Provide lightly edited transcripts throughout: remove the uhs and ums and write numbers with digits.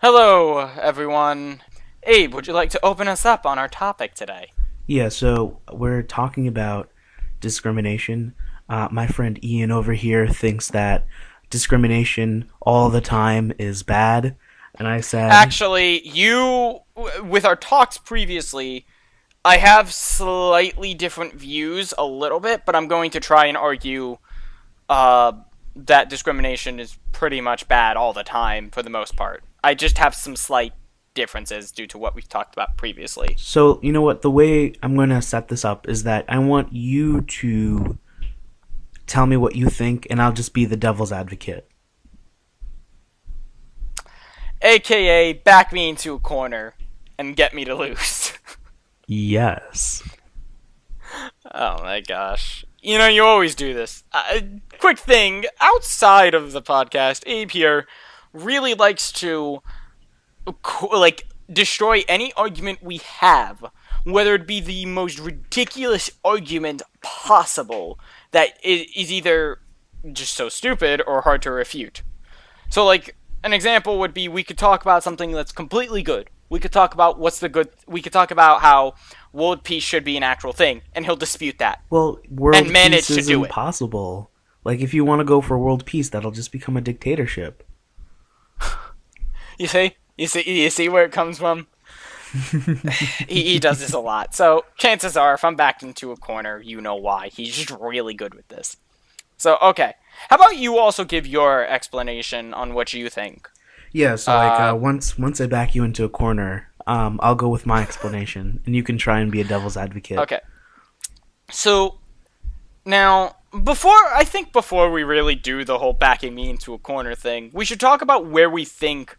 Hello, everyone. Abe, would you like to open us up on our topic today? Yeah, so we're talking about discrimination. My friend Ian over here thinks that discrimination all the time is bad, and I said, Actually, with our talks previously, I have slightly different views a little bit, but I'm going to try and argue uh, that discrimination is pretty much bad all the time for the most part. I just have some slight differences due to what we've talked about previously. so you know what? The way I'm going to set this up is that I want you to tell me what you think, and I'll just be the devil's advocate. AKA, back me into a corner and get me to lose. Yes. Oh my gosh. You always do this. Quick thing, outside of the podcast, Abe here really likes to, destroy any argument we have, whether it be the most ridiculous argument possible that is either just so stupid or hard to refute. So, an example would be we could talk about something that's completely good. We could talk about we could talk about how world peace should be an actual thing, and he'll dispute that Well, and world manage peace to is do it. impossible. Like, if you want to go for world peace, that'll just become a dictatorship. You see where it comes from? He does this a lot. So chances are, if I'm backed into a corner, you know why. He's just really good with this. So okay, how about you also give your explanation on what you think? Yeah, so Uh, once I back you into a corner, I'll go with my explanation, and you can try and be a devil's advocate. okay. So now, before we really do the whole backing me into a corner thing, we should talk about where we think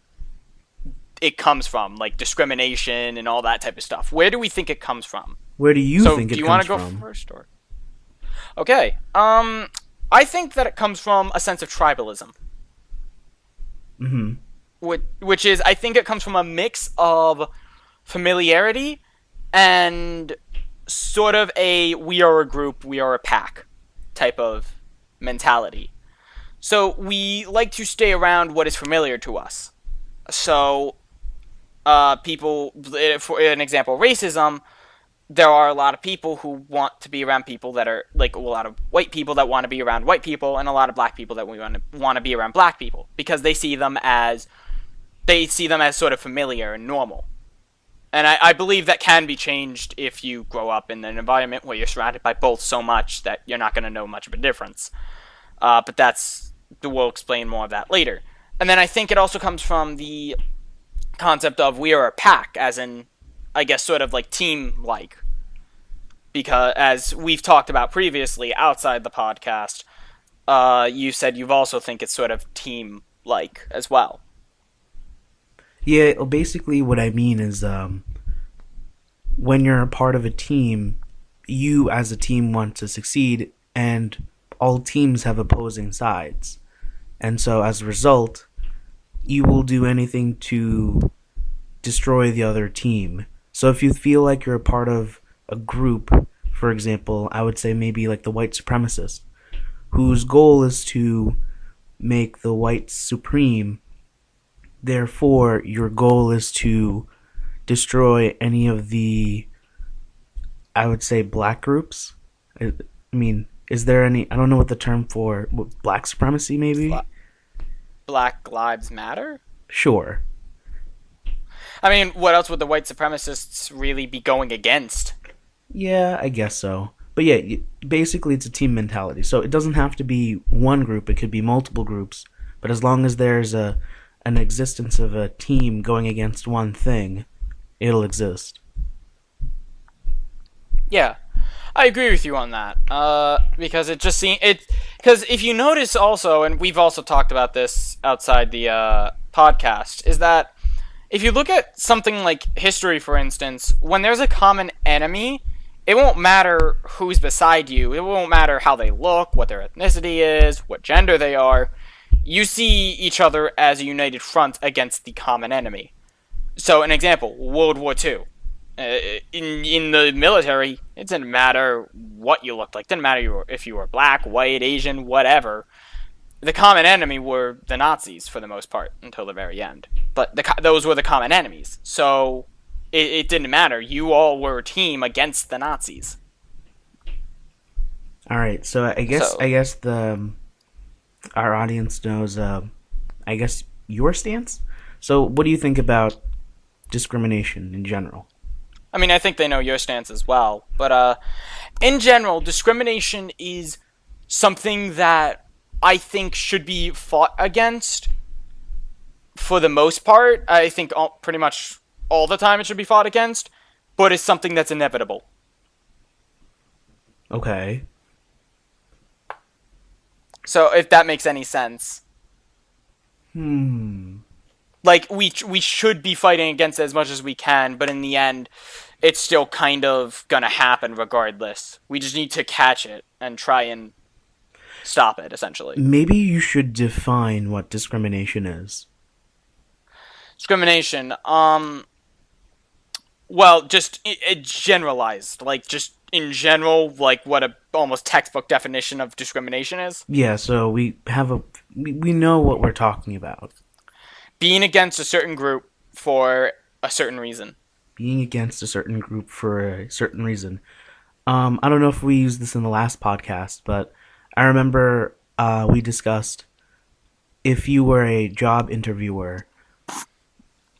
it comes from, like discrimination and all that type of stuff. Where do we think it comes from? Where do you So, think do it you want comes to go from? first, or? Okay. I think that it comes from a sense of tribalism, Mm-hmm. which is, I think it comes from a mix of familiarity and sort of a we are a group, we are a pack type of mentality. So we like to stay around what is familiar to us. So, people, for an example, racism, there are a lot of people who want to be around people that are like a lot of white people that want to be around white people, and a lot of black people that want to be around black people because they see them as sort of familiar and normal. And I believe that can be changed if you grow up in an environment where you're surrounded by both so much that you're not going to know much of a difference. But we'll explain more of that later. And then I think it also comes from the concept of we are a pack, as in, I guess, sort of like team-like. Because, as we've talked about previously outside the podcast, you said you've also think it's sort of team-like as well. Yeah, well, basically what I mean is, when you're a part of a team, you as a team want to succeed, and all teams have opposing sides. And so as a result, you will do anything to destroy the other team. So if you feel like you're a part of a group, for example, I would say maybe like the white supremacists, whose goal is to make the whites supreme. Therefore, your goal is to destroy any of the, I would say, black groups. I mean, is there any, I don't know what the term for, black supremacy maybe? Black Lives Matter? Sure. I mean, what else would the white supremacists really be going against? Yeah, I guess so. But yeah, basically it's a team mentality. So it doesn't have to be one group, it could be multiple groups. But as long as there's an existence of a team going against one thing, it'll exist. Yeah, I agree with you on that. Because it just seems it. Because if you notice also, and we've also talked about this outside the podcast, is that if you look at something like history, for instance, when there's a common enemy, it won't matter who's beside you. It won't matter how they look, what their ethnicity is, what gender they are. You see each other as a united front against the common enemy. So, an example, World War II. In the military, it didn't matter what you looked like. It didn't matter if you were black, white, Asian, whatever. the common enemy were the Nazis for the most part until the very end. But those were the common enemies. So it didn't matter. You all were a team against the Nazis. All right. So I guess our audience knows. I guess your stance. So what do you think about discrimination in general? I mean, I think they know your stance as well. But in general, discrimination is something that I think should be fought against for the most part. I think pretty much all the time it should be fought against, but it's something that's inevitable. Okay. So if that makes any sense. Like, we should be fighting against it as much as we can, but in the end, it's still kind of gonna happen regardless. We just need to catch it and try and stop it, essentially. Maybe you should define what discrimination is. Discrimination, well, just generalized, like, just in general, like, what a almost textbook definition of discrimination is. Yeah, so we know what we're talking about. Being against a certain group for a certain reason. Being against a certain group for a certain reason. I don't know if we used this in the last podcast, but I remember we discussed if you were a job interviewer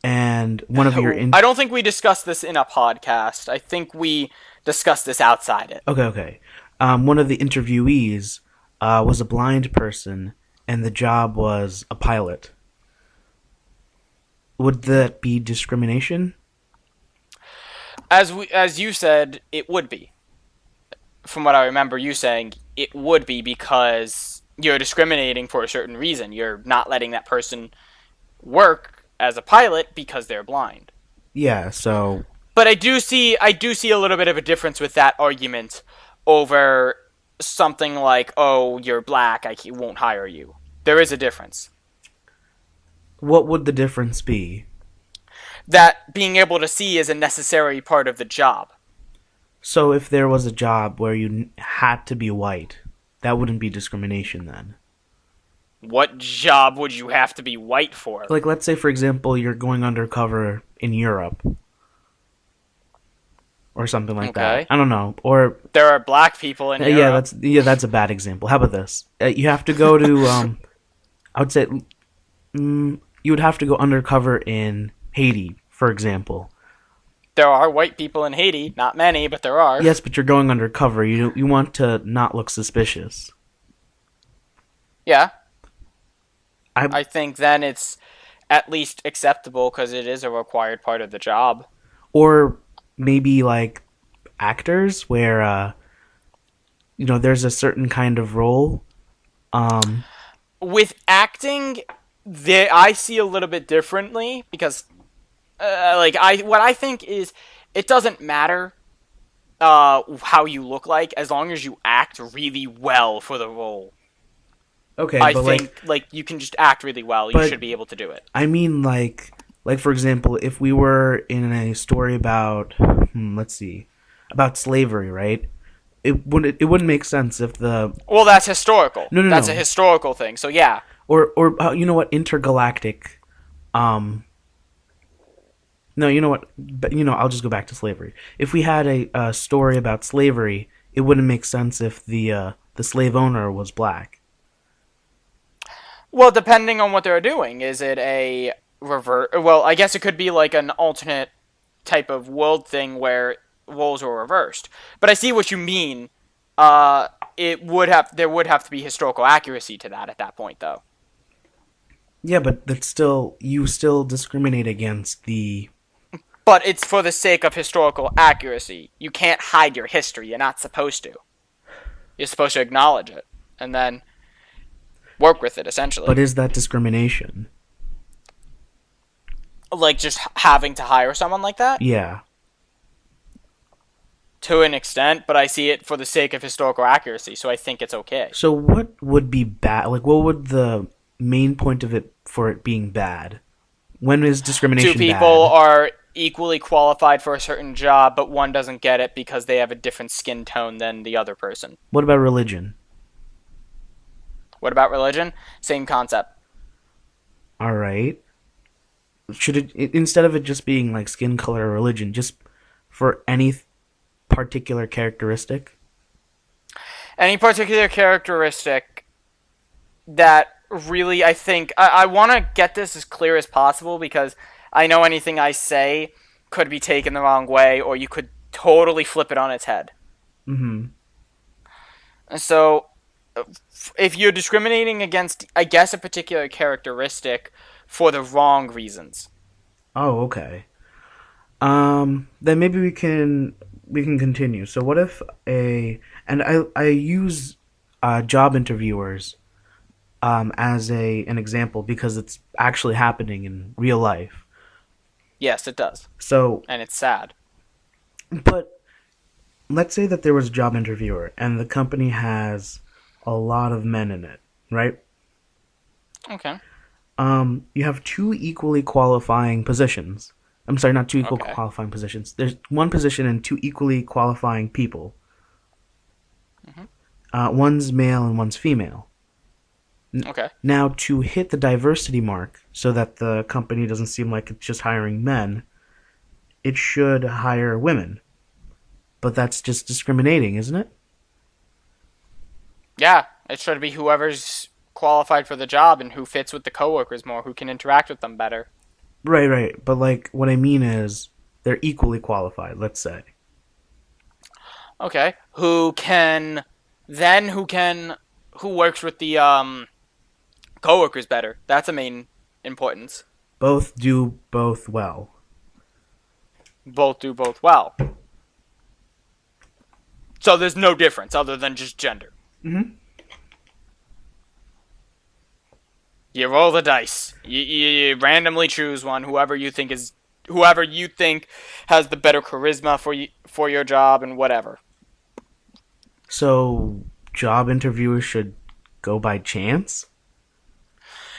and one of your... I don't think we discussed this in a podcast. I think we discussed this outside it. Okay. One of the interviewees was a blind person, and the job was a pilot. Would that be discrimination? As you said, it would be. From what I remember you saying, it would be because you're discriminating for a certain reason. You're not letting that person work as a pilot because they're blind. Yeah, so... But I do see a little bit of a difference with that argument over something like, oh, you're black, I won't hire you. There is a difference. What would the difference be? That being able to see is a necessary part of the job. So if there was a job where you had to be white, that wouldn't be discrimination then? What job would you have to be white for? Like, let's say, for example, you're going undercover in Europe. Or something like that. I don't know. Or there are black people in Europe. That's a bad example. How about this? You have to go to, I would say, you would have to go undercover in Haiti, for example. There are white people in Haiti. Not many, but there are. Yes, but you're going undercover. You want to not look suspicious. Yeah. I think then it's at least acceptable because it is a required part of the job. Or maybe like actors where, there's a certain kind of role. With acting, I see a little bit differently because... what I think is, it doesn't matter how you look like as long as you act really well for the role. Okay, I think you can just act really well. You should be able to do it. I mean, like for example, if we were in a story about, about slavery, right? It wouldn't make sense if the... Well, that's historical. No. That's a historical thing. So yeah. Or you know what? Intergalactic. No, you know what? I'll just go back to slavery. If we had a story about slavery, it wouldn't make sense if the slave owner was black. Well, depending on what they're doing, is it a revert? Well, I guess it could be like an alternate type of world thing where roles are reversed. But I see what you mean. There would have to be historical accuracy to that at that point, though. Yeah, but you still discriminate against the... But it's for the sake of historical accuracy. You can't hide your history. You're not supposed to. You're supposed to acknowledge it. And then work with it, essentially. But is that discrimination? Like, just having to hire someone like that? Yeah. To an extent, but I see it for the sake of historical accuracy, so I think it's okay. So what would be bad? Like, what would the main point of it for it being bad? When is discrimination bad? Two people are equally qualified for a certain job, but one doesn't get it because they have a different skin tone than the other person. What about religion? What about religion? Same concept. All right. Should instead of it just being like skin color or religion, just for any particular characteristic? Any particular characteristic that really, I think, I want to get this as clear as possible because I know anything I say could be taken the wrong way, or you could totally flip it on its head. Mm-hmm. And so, if you're discriminating against, I guess, a particular characteristic for the wrong reasons. Oh, okay. Then maybe we can continue. So what if I use job interviewers as an example because it's actually happening in real life. Yes, it does. So, And it's sad. but let's say that there was a job interviewer and the company has a lot of men in it, right? Okay. You have two equally qualifying positions. I'm sorry, not two equal Okay. qualifying positions. There's one position and two equally qualifying people. One's male and one's female. Okay. Now, to hit the diversity mark so that the company doesn't seem like it's just hiring men, it should hire women. But that's just discriminating, isn't it? Yeah, it should be whoever's qualified for the job and who fits with the coworkers more, who can interact with them better. Right, right. But, like, what I mean is they're equally qualified, let's say. Okay. Who works with the coworkers better? That's a main importance. Both do both well. Both do both well. So there's no difference other than just gender. Mm-hmm. You roll the dice. You randomly choose one. Whoever you think has the better charisma for your job and whatever. So, job interviewers should go by chance?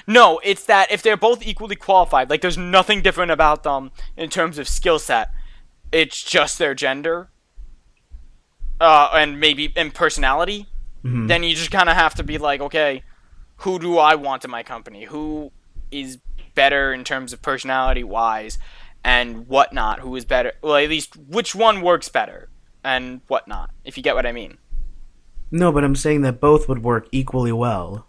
No, it's that if they're both equally qualified, like there's nothing different about them in terms of skill set. It's just their gender, and maybe in personality. Mm-hmm. Then you just kind of have to be like, okay, who do I want in my company? Who is better in terms of personality wise and whatnot? Who is better? Well, at least which one works better and whatnot, if you get what I mean. No, but I'm saying that both would work equally well.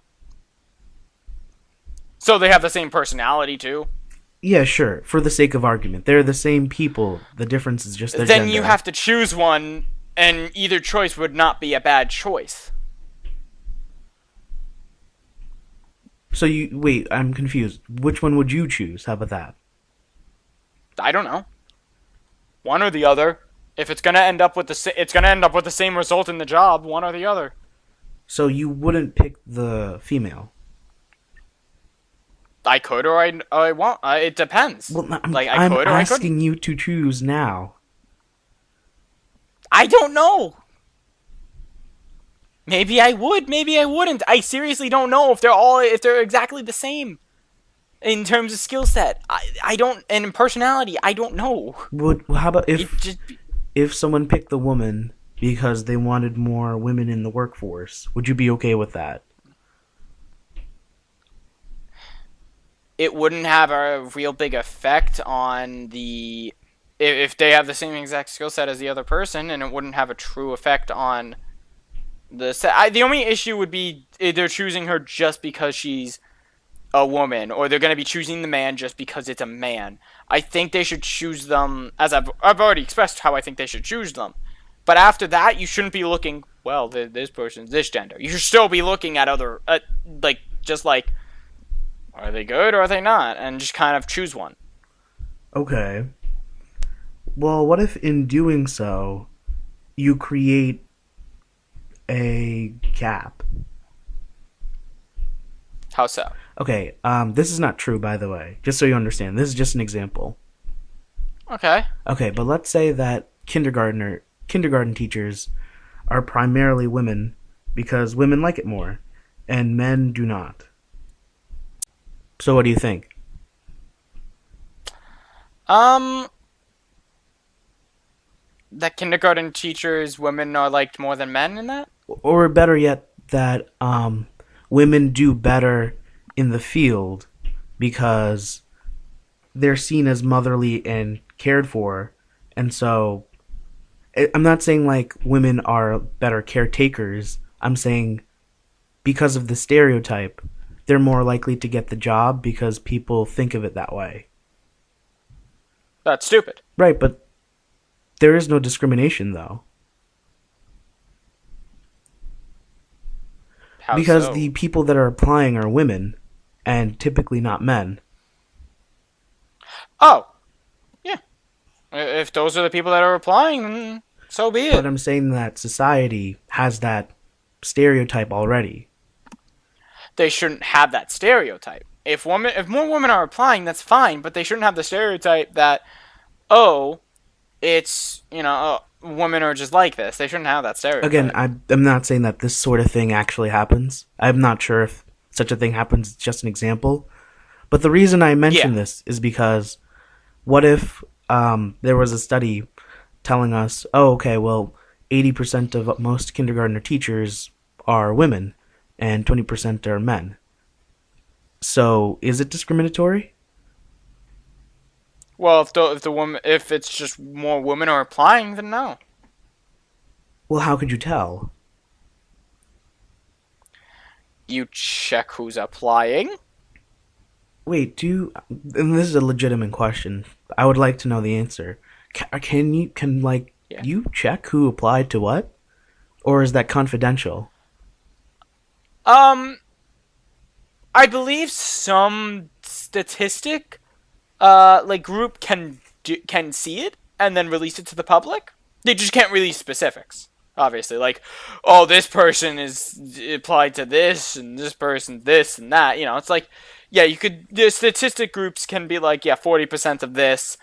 So they have the same personality too? Yeah, sure. For the sake of argument. They're the same people. The difference is just their Then gender. you have to choose one, and either choice would not be a bad choice. So wait, I'm confused. Which one would you choose? How about that? I don't know. One or the other. If it's gonna end up with it's gonna end up with the same result in the job. One or the other. So you wouldn't pick the female? I could or I won't. It depends. Well, I could or I I'm couldn't. asking you to choose now. I don't know. Maybe I would. Maybe I wouldn't. I seriously don't know if they're exactly the same in terms of skill set. I don't, and in personality, I don't know. How about if someone picked the woman because they wanted more women in the workforce? Would you be okay with that? It wouldn't have a real big effect on if they have the same exact skill set as the other person, and it wouldn't have a true effect on the only issue would be they're choosing her just because she's a woman, or they're going to be choosing the man just because it's a man. I think they should choose them, as I've already expressed how I think they should choose them. But after that, you shouldn't be looking, well, this person's this gender. You should still be looking at other, are they good or are they not? And just kind of choose one. Okay. Well, what if in doing so, you create a gap? How so? Okay, this is not true, by the way. Just so you understand, this is just an example. Okay. Okay, but let's say that kindergarten teachers are primarily women because women like it more, and men do not. So what do you think? That kindergarten teachers, women are liked more than men in that? Or better yet, that women do better in the field because they're seen as motherly and cared for. And so I'm not saying like women are better caretakers. I'm saying because of the stereotype, they're more likely to get the job because people think of it that way. That's stupid. Right, but there is no discrimination though. How Because so? the people that are applying are women and typically not men. Oh, yeah. If those are the people that are applying, then so be it. But I'm saying that society has that stereotype already. They shouldn't have that stereotype. If more women are applying, that's fine, but they shouldn't have the stereotype that, oh, it's, women are just like this. They shouldn't have that stereotype. Again, I'm not saying that this sort of thing actually happens. I'm not sure if such a thing happens. It's just an example. But the reason I mention this is because what if there was a study telling us, oh, okay, well, 80% of most kindergartner teachers are women and 20% are men. So is it discriminatory? Well, if it's just more women are applying, then no. Well, how could you tell? You check who's applying. Wait, and this is a legitimate question. I would like to know the answer. Can you check who applied to what? Or is that confidential? I believe some statistic, group can see it and then release it to the public. They just can't release specifics, obviously. Like, oh, this person is applied to this, and this person this and that. It's like, yeah, the statistic groups can be like, yeah, 40% of this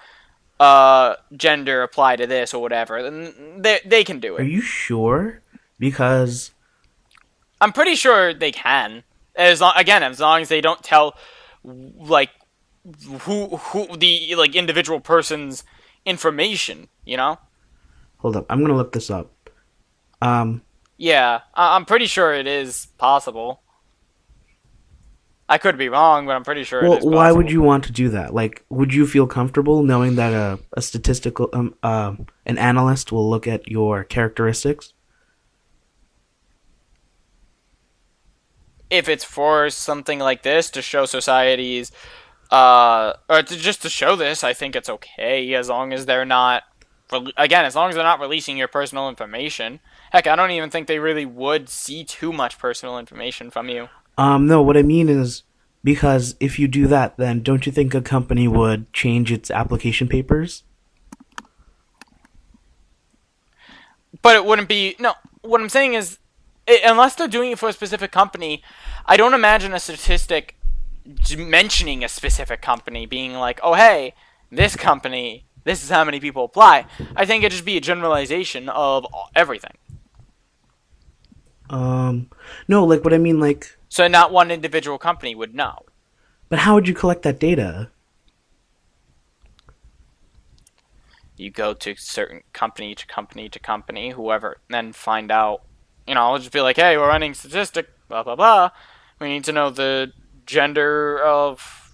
gender apply to this or whatever. And they can do it. Are you sure? Because I'm pretty sure they can. As long as they don't tell, like, who the individual person's information, Hold up, I'm gonna look this up. Yeah, I'm pretty sure it is possible. I could be wrong, but I'm pretty sure it is possible. Why would you want to do that? Like, would you feel comfortable knowing that a statistical an analyst will look at your characteristics? If it's for something like this to show societies, just to show this, I think it's okay as long as they're not. As long as they're not releasing your personal information. Heck, I don't even think they really would see too much personal information from you. No, what I mean is, because if you do that, then don't you think a company would change its application papers? But it wouldn't be... No, what I'm saying is, unless they're doing it for a specific company, I don't imagine a statistic mentioning a specific company being like, oh, hey, this company, this is how many people apply. I think it'd just be a generalization of everything. No, like, what I mean, like... So not one individual company would know. But how would you collect that data? You go to certain company to company to company, whoever, and then find out, I'll just be like, hey, we're running statistic, blah, blah, blah. We need to know the gender of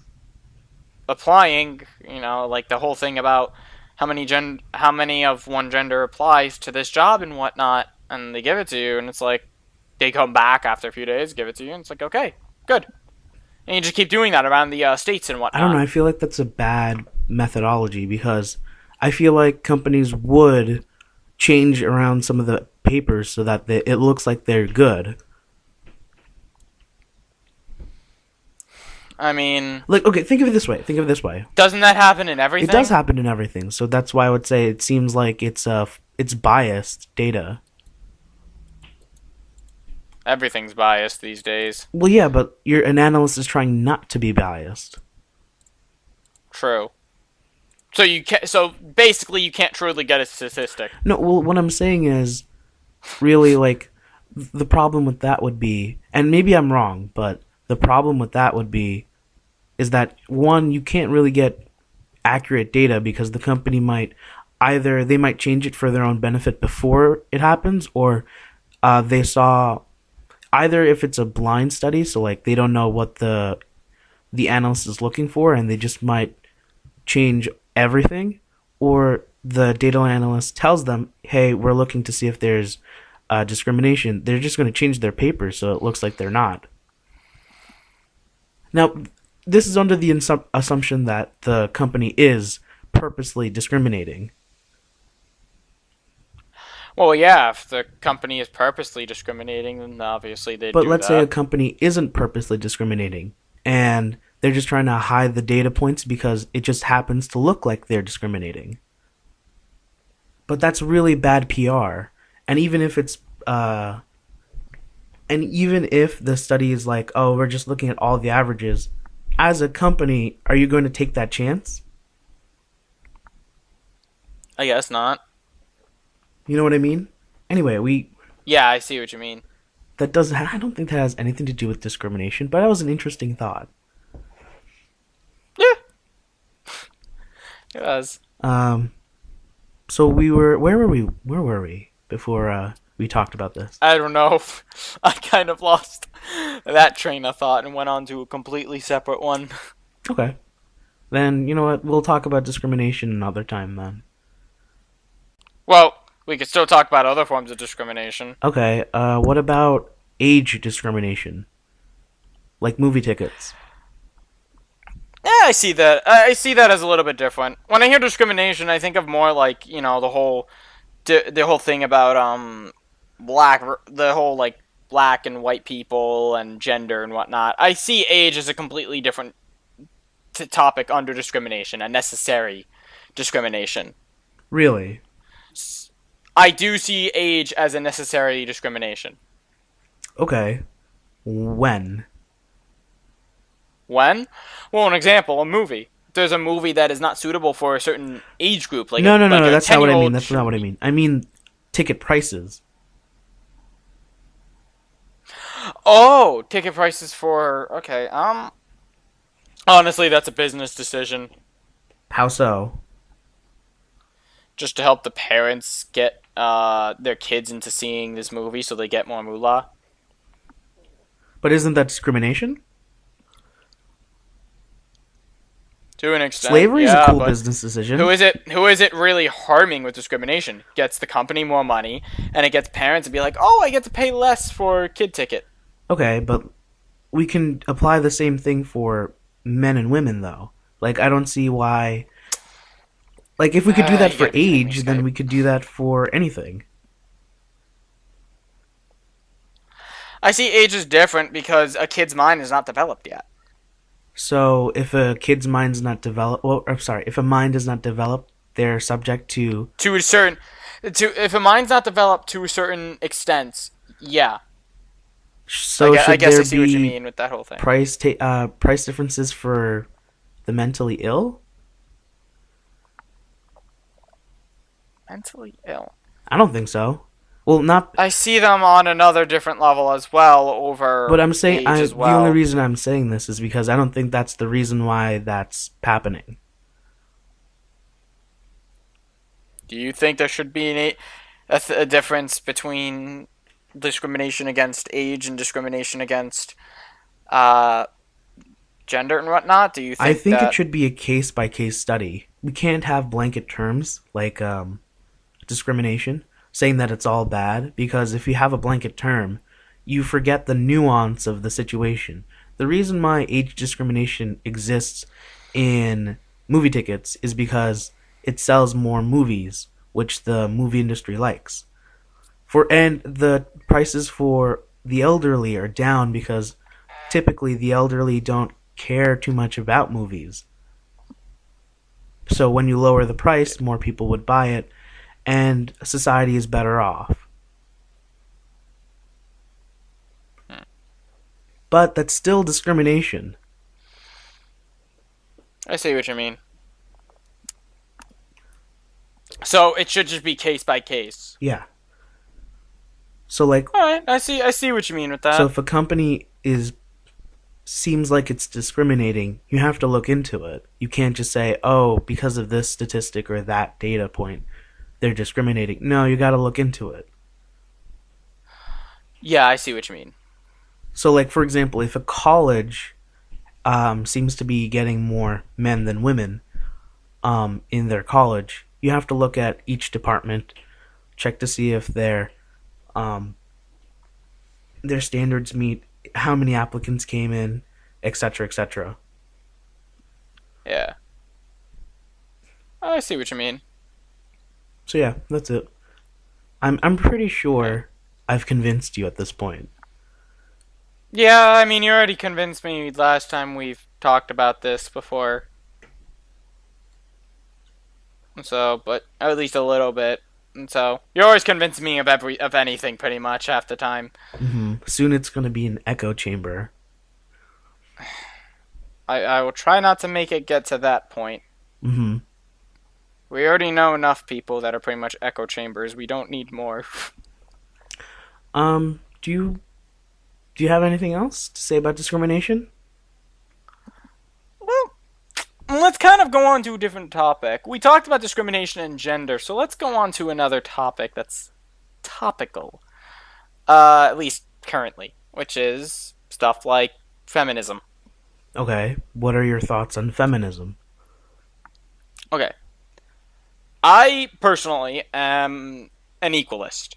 applying, like the whole thing about how many of one gender applies to this job and whatnot, and they give it to you, and it's like, they come back after a few days, give it to you, and it's like, okay, good. And you just keep doing that around the states and whatnot. I don't know, I feel like that's a bad methodology, because I feel like companies would change around some of the papers so that it looks like they're good. I mean... Like, okay, think of it this way. Doesn't that happen in everything? It does happen in everything, so that's why I would say it seems like it's biased data. Everything's biased these days. Well, yeah, but an analyst is trying not to be biased. True. So basically you can't truly get a statistic. No, well, what I'm saying is, really, like, the problem with that would be, and maybe I'm wrong, but the problem with that would be, is that, one, you can't really get accurate data because the company might change it for their own benefit before it happens, or they saw either if it's a blind study, so like they don't know what the analyst is looking for, and they just might change everything, or the data analyst tells them, hey, we're looking to see if there's discrimination. They're just going to change their paper so it looks like they're not. Now, this is under the assumption that the company is purposely discriminating. Well, yeah, if the company is purposely discriminating, then obviously they do that. But let's say a company isn't purposely discriminating, and they're just trying to hide the data points because it just happens to look like they're discriminating. But that's really bad PR. And even if it's and even if the study is like, oh, we're just looking at all the averages, as a company, are you going to take that chance? I guess not. You know what I mean? Anyway, Yeah, I see what you mean. I don't think that has anything to do with discrimination, but that was an interesting thought. Yeah. It was. So where were we before we talked about this? I don't know. I kind of lost that train of thought and went on to a completely separate one. Okay. Then, you know what? We'll talk about discrimination another time then. Well, we could still talk about other forms of discrimination. Okay, what about age discrimination? Like movie tickets. Yeah, I see that. I see that as a little bit different. When I hear discrimination, I think of more like, you know, the whole thing about the whole like black and white people and gender and whatnot. I see age as a completely different topic under discrimination, a necessary discrimination. Really? I do see age as a necessary discrimination. Okay. When? When? Well, an example, a movie. There's a movie that is not suitable for a certain age group. Like no, like that's not what I mean. That's not what I mean. I mean ticket prices. Oh, ticket prices for... Okay, honestly, that's a business decision. How so? Just to help the parents get their kids into seeing this movie so they get more moolah. But isn't that discrimination? To an extent, slavery is a cool business decision. Who is it really harming with discrimination? Gets the company more money, and it gets parents to be like, oh, I get to pay less for kid ticket. Okay, but we can apply the same thing for men and women, though. Like, I don't see why... Like, if we could do that for age, then we could do that for anything. I see age is different because a kid's mind is not developed yet. So, if a kid's mind's not developed... Well, I'm sorry, if a mind is not developed, they're subject to... If a mind's not developed to a certain extent, yeah. So I guess I see what you mean with that whole thing. Price differences for the mentally ill? Mentally ill? I don't think so. Well, not... I see them on another different level as well over But I'm saying... age as well. The only reason I'm saying this is because I don't think that's the reason why that's happening. Do you think there should be a difference between discrimination against age and discrimination against gender and whatnot? Do you think I think it should be a case-by-case study. We can't have blanket terms like discrimination, saying that it's all bad, because if you have a blanket term, you forget the nuance of the situation. The reason why age discrimination exists in movie tickets is because it sells more movies, which the movie industry likes. And the prices for the elderly are down because typically the elderly don't care too much about movies. So when you lower the price, more people would buy it, and society is better off. But that's still discrimination. I see what you mean. So it should just be case by case. Yeah. So like... Alright, I see what you mean with that. So if a company seems like it's discriminating, you have to look into it. You can't just say, oh, because of this statistic or that data point, they're discriminating. No, you gotta look into it. Yeah, I see what you mean. So, like, for example, if a college seems to be getting more men than women in their college, you have to look at each department, check to see if um, their standards meet, how many applicants came in, etc., etc. Yeah. I see what you mean. So yeah, that's it. I'm pretty Yeah. sure I've convinced you at this point. Yeah, I mean, you already convinced me last time we've talked about this before. So, but at least a little bit. And so, you're always convincing me of anything pretty much half the time. Soon it's gonna be an echo chamber. I will try not to make it get to that point. hmm We already know enough people that are pretty much echo chambers. We don't need more. Do you have anything else to say about discrimination? Well, let's kind of go on to a different topic. We talked about discrimination and gender, so let's go on to another topic that's topical. At least currently, which is stuff like feminism. Okay, what are your thoughts on feminism? Okay. I personally am an equalist.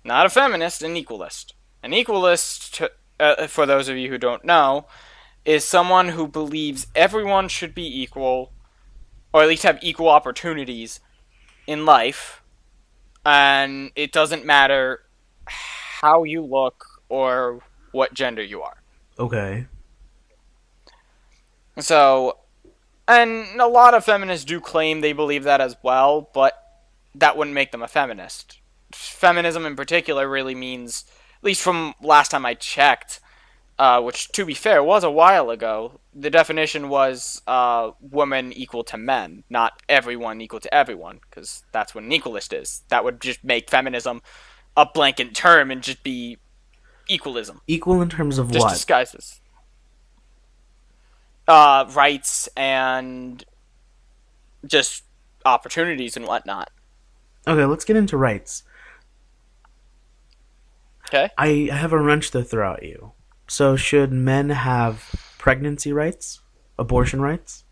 Not a feminist, an equalist. An equalist, for those of you who don't know, is someone who believes everyone should be equal, or at least have equal opportunities in life, and it doesn't matter how you look or what gender you are. Okay. So, and a lot of feminists do claim they believe that as well, but that wouldn't make them a feminist. Feminism in particular really means, at least from last time I checked, which to be fair was a while ago, the definition was woman equal to men, not everyone equal to everyone, because that's what an equalist is. That would just make feminism a blanket term and just be equalism. Equal in terms of Just what? disguises. Rights and just opportunities and whatnot. Okay, let's get into rights. Okay? I have a wrench to throw at you. So, should men have pregnancy rights? Abortion rights?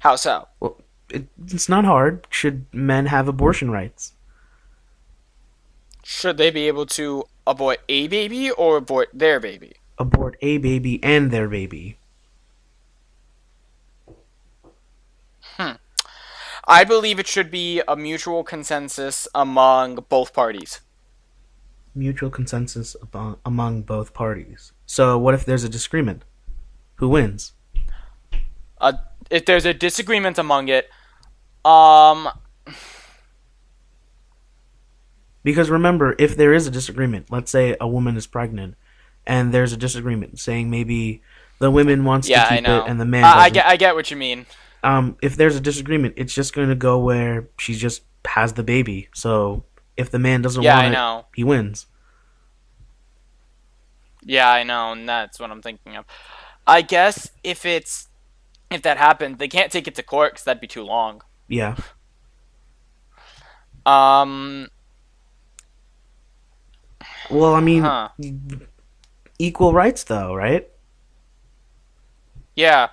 How so? Well, it's not hard. Should men have abortion rights? Should they be able to abort a baby or abort their baby? Abort a baby and their baby. I believe it should be a mutual consensus among both parties. Mutual consensus among both parties. So, what if there's a disagreement? Who wins? If there's a disagreement among it, um, Because remember, if there is a disagreement, let's say a woman is pregnant, and there's a disagreement saying maybe the woman wants yeah, to I keep know. it and the man doesn't. I get what you mean. If there's a disagreement, it's just going to go where she just has the baby. So if the man doesn't Yeah, want I it, know. he wins. Yeah, I know, and that's what I'm thinking of. I guess if that happened, they can't take it to court because that'd be too long. Yeah. Um, Well, I mean, huh. equal rights, though, right? Yeah.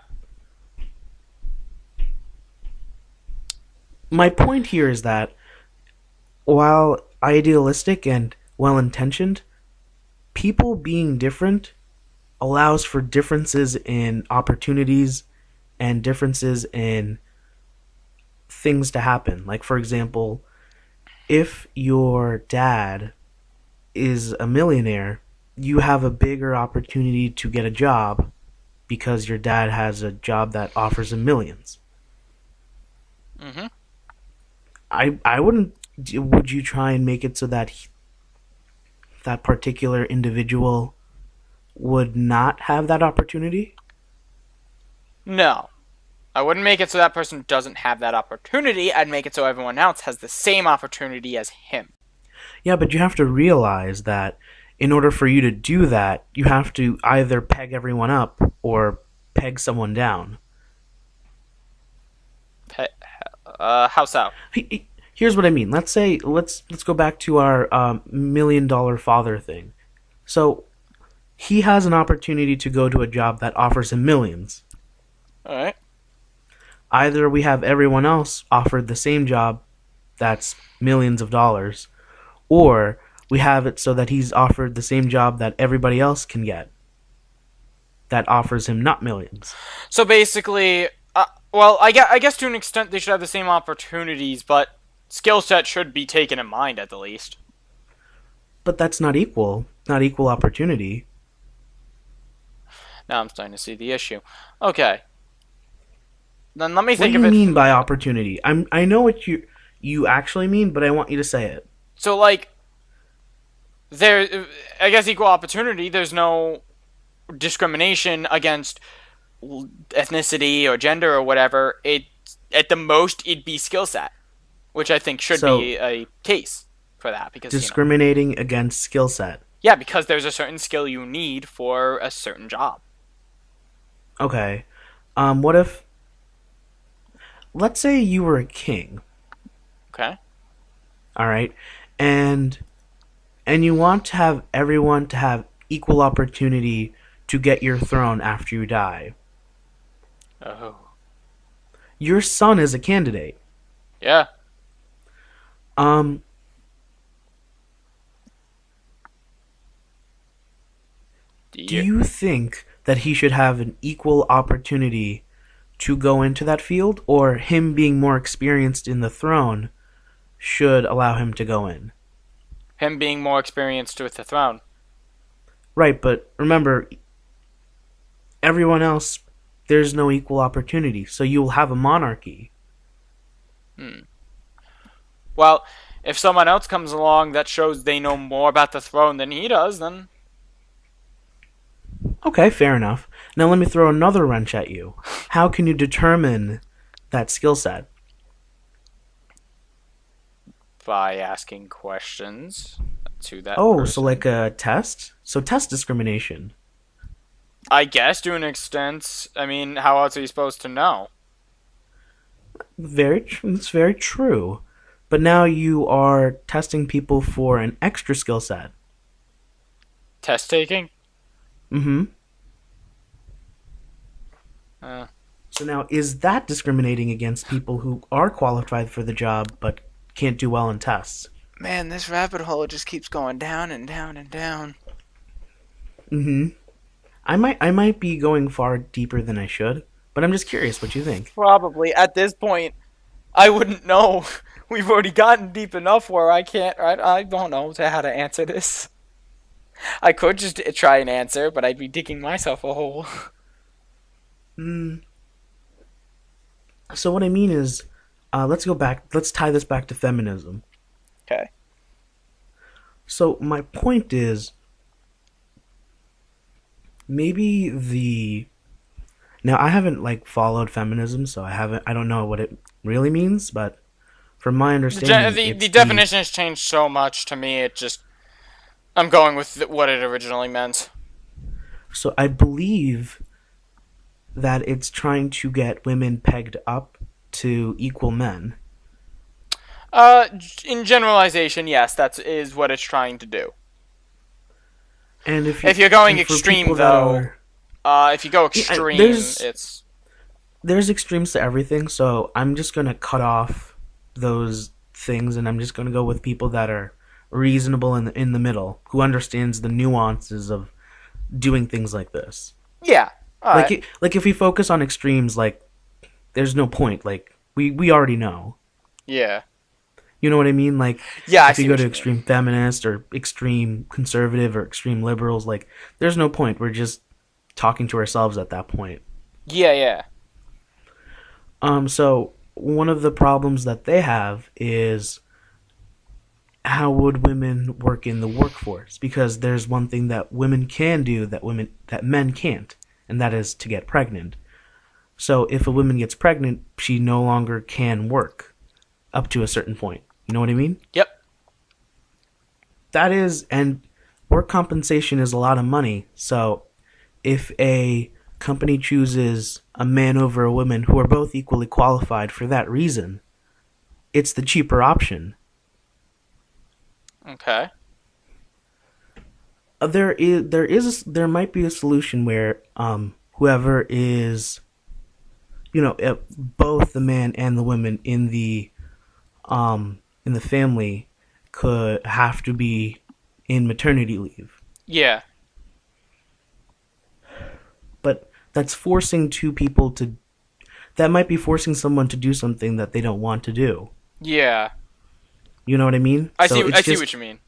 My point here is that while idealistic and well intentioned, people being different allows for differences in opportunities and differences in things to happen. Like, for example, if your dad is a millionaire, you have a bigger opportunity to get a job because your dad has a job that offers him millions. Mm-hmm. I wouldn't. Would you try and make it so that that particular individual would not have that opportunity? No. I wouldn't make it so that person doesn't have that opportunity. I'd make it so everyone else has the same opportunity as him. Yeah, but you have to realize that in order for you to do that, you have to either peg everyone up or peg someone down. How so? Here's what I mean. Let's go back to our $1 million father thing. So he has an opportunity to go to a job that offers him millions. All right. Either we have everyone else offered the same job that's millions of dollars, or we have it so that he's offered the same job that everybody else can get that offers him not millions. So basically, well, I guess to an extent they should have the same opportunities, but skill set should be taken in mind at the least. But that's not equal opportunity. Now I'm starting to see the issue. Okay. Then let me What do think you of it. mean by opportunity? I know what you actually mean, but I want you to say it. So, like, I guess equal opportunity, there's no discrimination against ethnicity or gender or whatever. At the most, it'd be skill set, which I think should be a case for that. Because discriminating against skill set. Yeah, because there's a certain skill you need for a certain job. Okay. What if... Let's say you were a king. Okay. Alright? And you want to have everyone to have equal opportunity to get your throne after you die. Oh. Your son is a candidate. Yeah. Do you think that he should have an equal opportunity to go into that field, or him being more experienced in the throne should allow him to go in? Him being more experienced with the throne. Right, but remember, everyone else, there's no equal opportunity, so you'll have a monarchy. Well, if someone else comes along that shows they know more about the throne than he does, then... Okay, fair enough. Now let me throw another wrench at you. How can you determine that skill set? By asking questions to that person. person. So like a test? So test discrimination. I guess to an extent. I mean, how else are you supposed to know? It's very true. But now you are testing people for an extra skill set. Test taking? Mm-hmm. So now, is that discriminating against people who are qualified for the job but can't do well in tests? Man, this rabbit hole just keeps going down and down and down. Mm-hmm. I might be going far deeper than I should, but I'm just curious what you think. Probably. At this point, I wouldn't know. We've already gotten deep enough where I don't know how to answer this. I could just try and answer, but I'd be digging myself a hole. So what I mean is, let's tie this back to feminism. Okay. So my point is, maybe now I haven't followed feminism, so I don't know what it really means, but from my understanding, the definition has changed so much to me. I'm going with what it originally meant. So I believe that it's trying to get women pegged up to equal men. In generalization, yes, that is what it's trying to do. And if you're going extreme, though, if you go extreme, there's extremes to everything. So I'm just gonna cut off those things, and I'm just gonna go with people that are reasonable in the middle, who understands the nuances of doing things like this. Yeah. Like if we focus on extremes, there's no point. We already know. Yeah. You know what I mean? Yeah, if you go to extreme feminist or extreme conservative or extreme liberals, there's no point. We're just talking to ourselves at that point. Yeah. So one of the problems that they have is, how would women work in the workforce? Because there's one thing that women can do that men can't, and that is to get pregnant. So if a woman gets pregnant, she no longer can work up to a certain point. You know what I mean? Yep. That is, and work compensation is a lot of money. So if a company chooses a man over a woman who are both equally qualified for that reason, it's the cheaper option. Okay. There might be a solution where whoever is, both the man and the woman in the family could have to be in maternity leave. Yeah. But that's forcing two people to. That might be forcing someone to do something that they don't want to do. Yeah. You know what I mean? I see what you mean.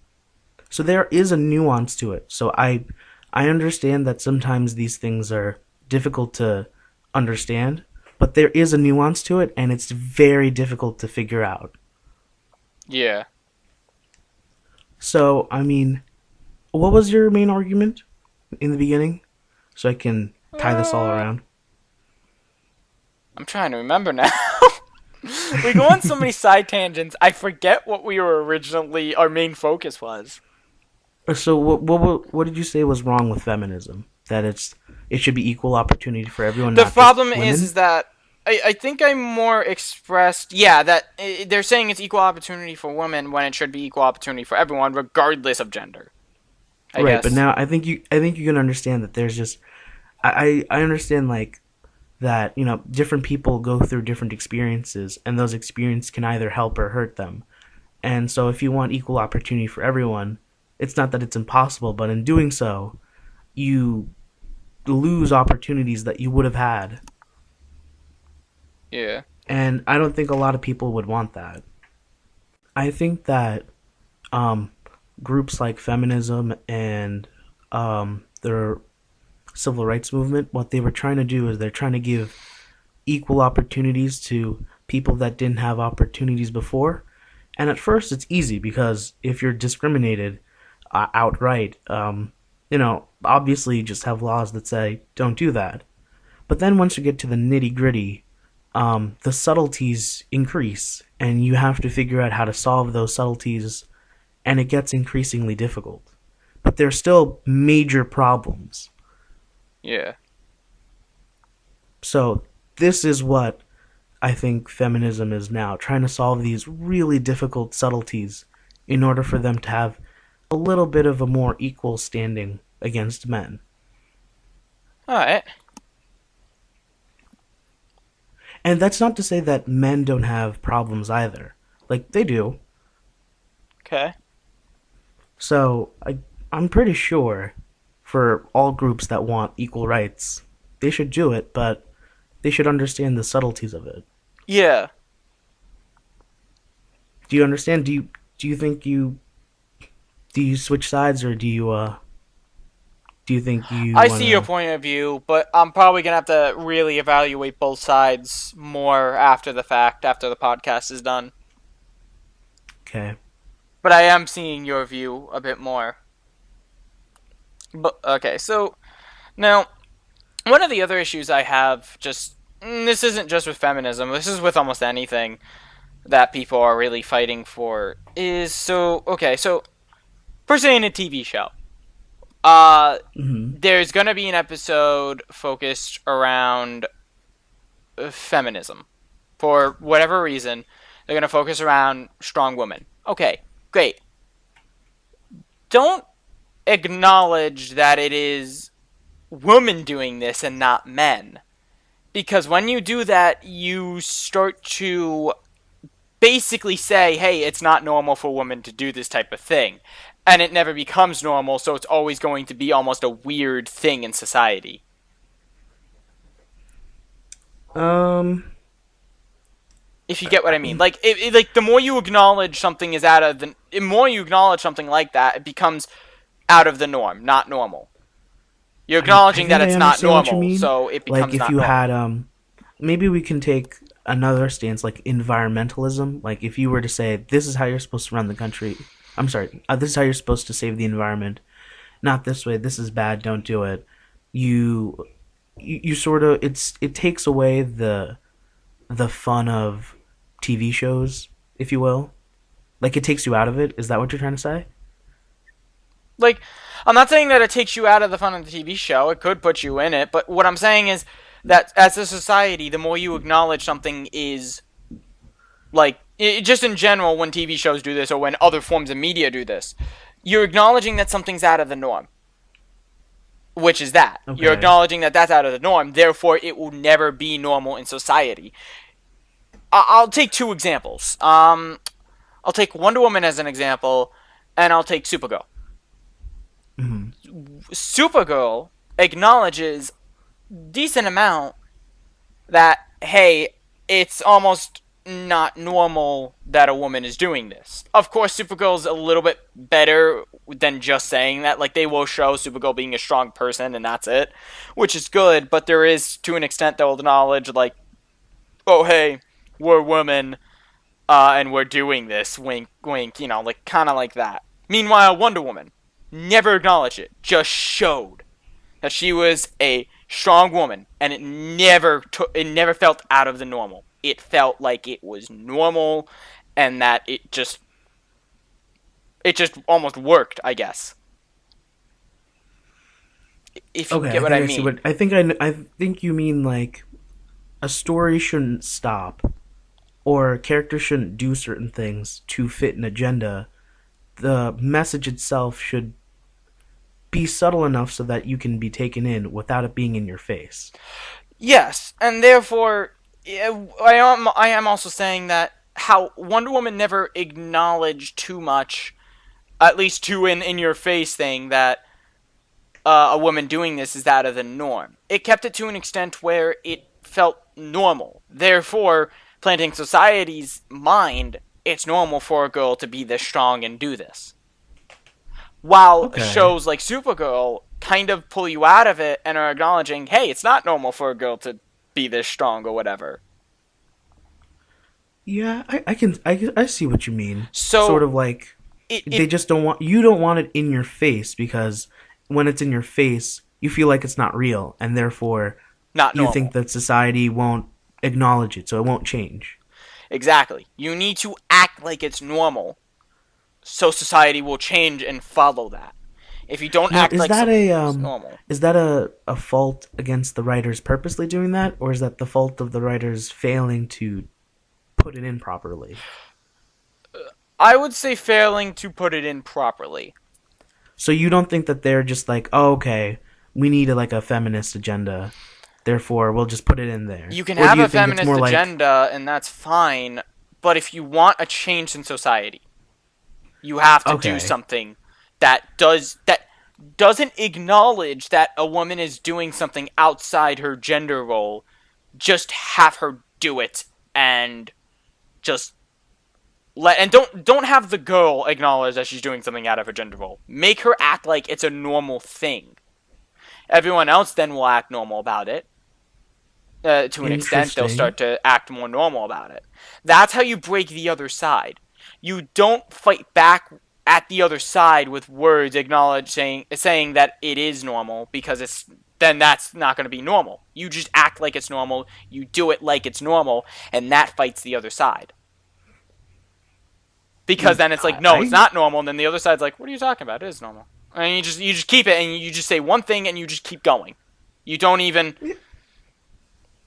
So there is a nuance to it. So I understand that sometimes these things are difficult to understand, but there is a nuance to it, and it's very difficult to figure out. Yeah. So, I mean, what was your main argument in the beginning? So I can tie this all around. I'm trying to remember now. We go on so many side tangents, I forget what our main focus was. So what did you say was wrong with feminism? That it should be equal opportunity for everyone. The problem is that I think I more expressed that they're saying it's equal opportunity for women when it should be equal opportunity for everyone regardless of gender. I guess. But now I think you can understand that there's just I understand like that, different people go through different experiences, and those experiences can either help or hurt them. And so if you want equal opportunity for everyone, it's not that it's impossible, but in doing so, you lose opportunities that you would have had. Yeah. And I don't think a lot of people would want that. I think that groups like feminism and the civil rights movement, what they were trying to do is they're trying to give equal opportunities to people that didn't have opportunities before. And at first it's easy because if you're discriminated outright, obviously you just have laws that say don't do that. But then once you get to the nitty gritty, the subtleties increase, and you have to figure out how to solve those subtleties, and it gets increasingly difficult. But there's still major problems. Yeah. So this is what I think feminism is now, trying to solve these really difficult subtleties in order for them to have a little bit of a more equal standing against men. Alright. And that's not to say that men don't have problems either. Like, they do. Okay. So, I'm pretty sure for all groups that want equal rights, they should do it, but they should understand the subtleties of it. Yeah. Do you understand? Do you think do you switch sides, or do you think you I see your point of view, but I'm probably going to have to really evaluate both sides more after the fact, after the podcast is done. Okay. But I am seeing your view a bit more. But okay, so now one of the other issues I have, this isn't just with feminism, this is with almost anything that people are really fighting for, is so per se in a TV show, there's gonna be an episode focused around feminism. For whatever reason, they're gonna focus around strong women. Okay, great. Don't acknowledge that it is women doing this and not men. Because when you do that, you start to basically say, hey, it's not normal for women to do this type of thing. And it never becomes normal, so it's always going to be almost a weird thing in society. If you get what I mean. Like, the more you acknowledge something is the more you acknowledge something like that, it becomes out of the norm, not normal. You're acknowledging that it's not normal, so it becomes not normal. Like, if you had, maybe we can take another stance, like environmentalism. Like, if you were to say, this is how you're supposed to run the country. I'm sorry, this is how you're supposed to save the environment. Not this way, this is bad, don't do it. You sort of, it takes away the fun of TV shows, if you will. Like, it takes you out of it. Is that what you're trying to say? Like, I'm not saying that it takes you out of the fun of the TV show. It could put you in it. But what I'm saying is that as a society, the more you acknowledge something is, like, just in general, when TV shows do this or when other forms of media do this, you're acknowledging that something's out of the norm. which is that. You're Okay. acknowledging that that's out of the norm, therefore it will never be normal in society. I'll take two examples. I'll take Wonder Woman as an example, and I'll take Supergirl. Hmm. Supergirl acknowledges decent amount that, hey, it's almost not normal that a woman is doing this. Of course, Supergirl's a little bit better than just saying that. Like, they will show Supergirl being a strong person, and that's it, which is good, but there is, to an extent, they'll acknowledge, like, oh, hey, we're women, and we're doing this, wink, wink, like, kind of like that. Meanwhile, Wonder Woman never acknowledged it, just showed that she was a strong woman, and it never felt out of the normal. It felt like it was normal, and that it just almost worked, I guess. If you Okay, get I what think I I see mean. what I think you mean. Like, a story shouldn't stop, or characters shouldn't do certain things to fit an agenda. The message itself should be subtle enough so that you can be taken in without it being in your face. Yes, and therefore, I am also saying that how Wonder Woman never acknowledged too much, at least to an in your face thing, that a woman doing this is out of the norm. It kept it to an extent where it felt normal. Therefore, planting society's mind, it's normal for a girl to be this strong and do this. While Okay. shows like Supergirl kind of pull you out of it and are acknowledging, hey, it's not normal for a girl to be this strong or whatever. Yeah, I see what you mean. Sort So of like it they just don't want you don't want it in your face because when it's in your face, you feel like it's not real, and therefore not you think normal. that society won't acknowledge it, so it won't change. Exactly. You need to act like it's normal so society will change and follow that. If you don't Now, act like something's normal, is that a fault against the writers purposely doing that, or is that the fault of the writers failing to put it in properly? I would say failing to put it in properly. So you don't think that they're just like, oh, okay, we need like a feminist agenda, therefore we'll just put it in there, You can or do have you a think it's feminist more like, agenda and that's fine, but if you want a change in society, you have to do okay, something that doesn't acknowledge that a woman is doing something outside her gender role. Just have her do it and just don't have the girl acknowledge that she's doing something out of her gender role. Make her act like it's a normal thing. Everyone else then will act normal about it. To an extent, they'll interesting. start to act more normal about it. That's how you break the other side. You don't fight back at the other side with words acknowledging saying that it is normal because it's then that's not going to be normal. You just act like it's normal. You do it like it's normal, and that fights the other side. Because then it's like, no, it's I not normal, and then the other side's like, what are you talking about? It is normal. And you just keep it, and you just say one thing, and you just keep going. You don't even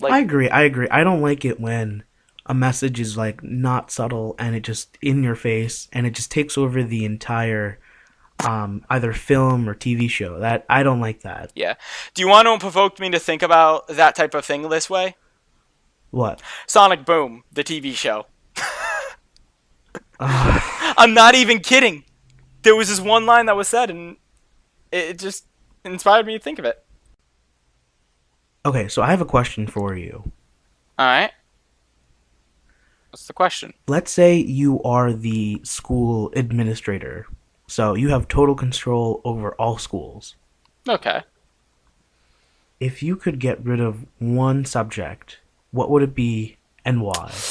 I like. agree. I agree. I don't like it when a message is like not subtle and it just in your face and it just takes over the entire either film or TV show. That I don't like that. Yeah. Do you want to provoke me to think about that type of thing this way? What? Sonic Boom, the TV show. Uh, I'm not even kidding. There was this one line that was said, and it just inspired me to think of it. okay, so I have a question for you. All right. What's the question? Let's say you are the school administrator. So you have total control over all schools. Okay. If you could get rid of one subject, what would it be and why?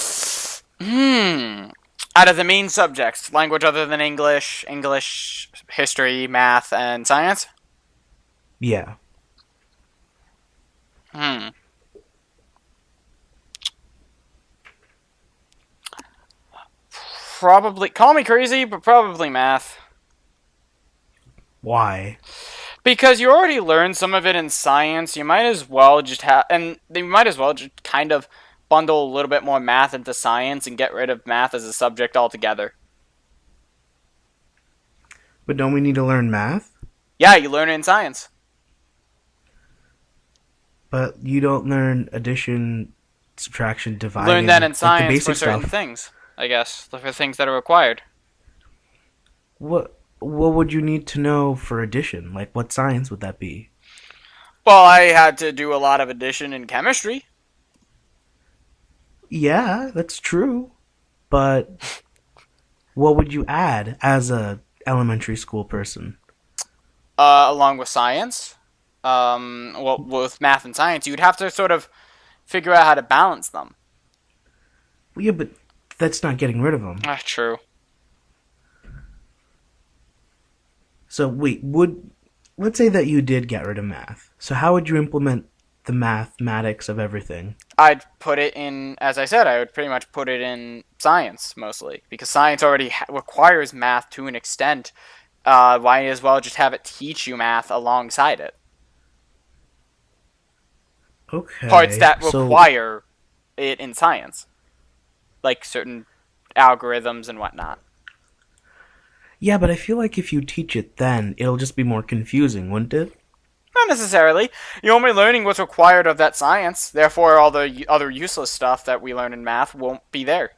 Hmm. Out of the main subjects, language other than English, history, math, and science. Yeah. Hmm. Probably. Call me crazy, but probably math. Why? Because you already learned some of it in science, you might as well just have, and they might as well just kind of bundle a little bit more math into science and get rid of math as a subject altogether. But don't we need to learn math? Yeah, you learn it in science. But you don't learn addition, subtraction, dividing. Learn that in like the science for basic certain stuff. things, I guess, for things that are required. What would you need to know for addition? Like, what science would that be? Well, I had to do a lot of addition in chemistry, Yeah, that's true. But what would you add as a elementary school person? along with science. Well, with math and science, you'd have to sort of figure out how to balance them. Well, yeah, but that's not getting rid of them. Ah, true. So wait, let's say that you did get rid of math. So how would you implement the mathematics of everything? I'd put it in, as I said, I would pretty much put it in science mostly because science already requires math to an extent. Might as well just have it teach you math alongside it. Okay. Parts that So require it in science, like certain algorithms and whatnot. yeah, but I feel like if you teach it then, it'll just be more confusing, wouldn't it? Not necessarily. You're only learning what's required of that science. Therefore, all the other useless stuff that we learn in math won't be there.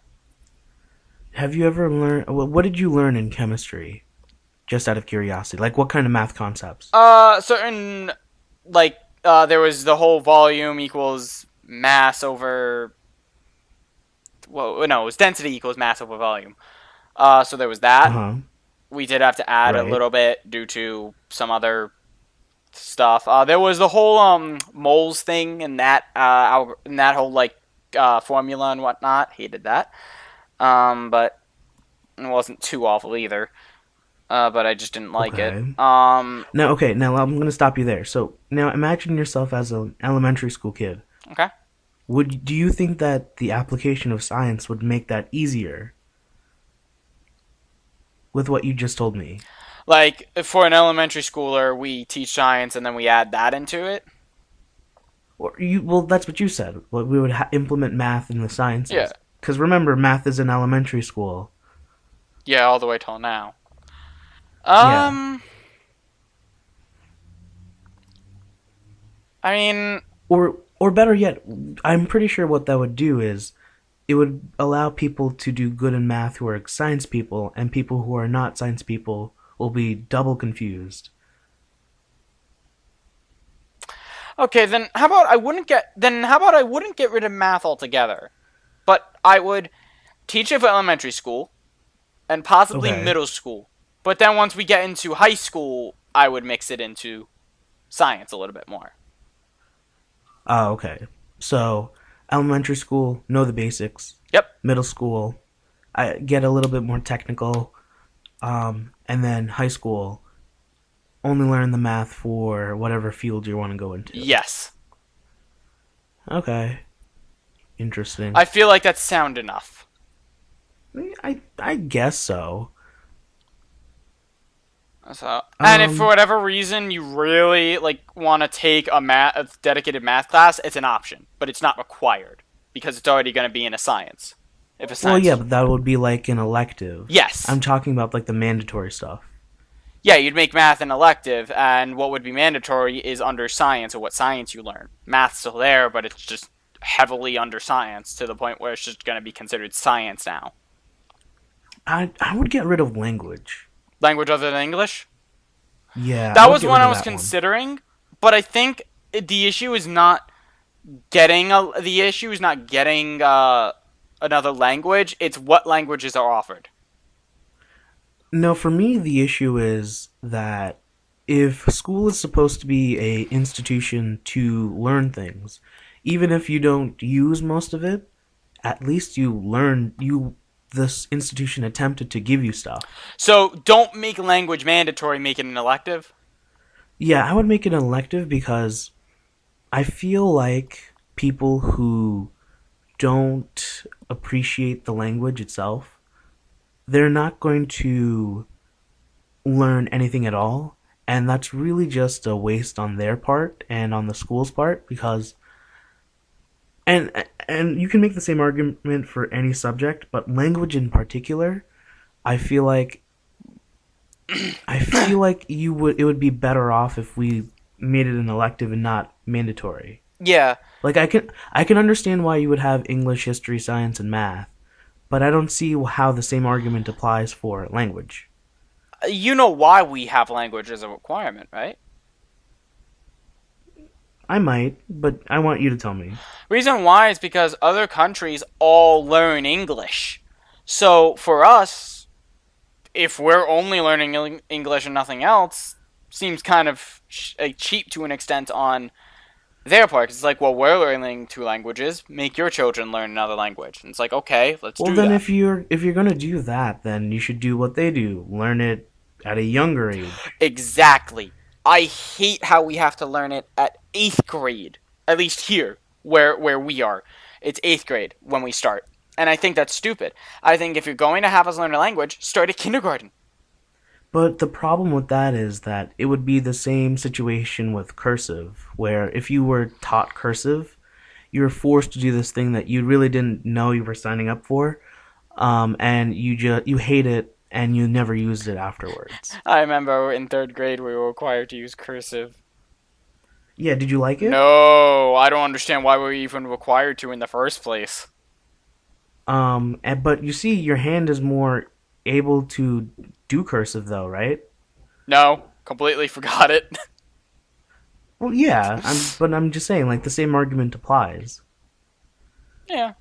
Have you ever learned? What did you learn in chemistry? Just out of curiosity, like what kind of math concepts? Certain, like, there was the whole volume equals mass over. Well, no, it was density equals mass over volume. So there was Uh that. huh. We did have to add a Right. little bit due to some other stuff. There was the whole moles thing and that whole like formula and whatnot. Hated that. But it wasn't too awful either. But I just didn't like it. Okay. Now, okay. Now I'm gonna stop you there. So now imagine yourself as an elementary school kid. Okay. Do you think that the application of science would make that easier? With what you just told me. Like for an elementary schooler, we teach science and then we add that into it. Well, that's what you said. Well, we would implement math in the Yeah. sciences. Because remember, math is in elementary school. Yeah, all the way till now. Yeah. I mean, Or better yet, I'm pretty sure what that would do is it would allow people to do good in math who are science people, and people who are not science people will be double confused. okay, then how about I wouldn't get rid of math altogether, but I would teach it for elementary school and possibly Okay. middle school. But then once we get into high school, I would mix it into science a little bit more. Oh, okay. So, elementary school, know the basics. Yep. Middle school, I get a little bit more technical. And then high school, only learn the math for whatever field you want to go into. Yes. Okay. Interesting. I feel like that's sound enough. I guess so. So, and if for Um, whatever reason you really want to take a dedicated math class, it's an option, but it's not required because it's already going to be in a science. If a well, science, yeah, but that would be like an elective. yes, I'm talking about like the mandatory stuff. yeah, you'd make math an elective, and what would be mandatory is under science or what science you learn. Math's still there, but it's just heavily under science to the point where it's just going to be considered science now. I would get rid of language. Language other than English? Yeah, That would was get one rid I of was that one. considering, but I think the issue is not getting another language. It's what languages are offered. No, for me, the issue is that if school is supposed to be a institution to learn things, even if you don't use most of it, at least you learn. This institution attempted to give you stuff. So don't make language mandatory. Make it an elective. Yeah, I would make it an elective because I feel like people who don't appreciate the language itself, they're not going to learn anything at all, and that's really just a waste on their part and on the school's part because and you can make the same argument for any subject, but language in particular, I feel like it would be better off if we made it an elective and not mandatory. Yeah, Like I can understand why you would have English, history, science, and math, but I don't see how the same argument applies for language. you know why we have language as a requirement, right? I might, but I want you to tell me. Reason why is because other countries all learn English. So for us, if we're only learning English and nothing else, seems kind of cheap to an extent on their part. It's like, well, we're learning two languages. Make your children learn another language. And it's like, okay, let's Well, do then that. if you're gonna do that, then you should do what they do. Learn it at a younger age. Exactly. I hate how we have to learn it at 8th grade. At least here, where we are. It's 8th grade when we start. And I think that's stupid. I think if you're going to have us learn a language, start at kindergarten. But the problem with that is that it would be the same situation with cursive, where if you were taught cursive, you were forced to do this thing that you really didn't know you were signing up for, and you hate it and you never used it afterwards. I remember in 3rd grade we were required to use cursive. Yeah, did you like it? No, I don't understand why we're even required to in the first place. But you see, your hand is more able to do cursive, though, right? No, completely forgot it. Well, yeah, but I'm just saying, like the same argument applies. Yeah.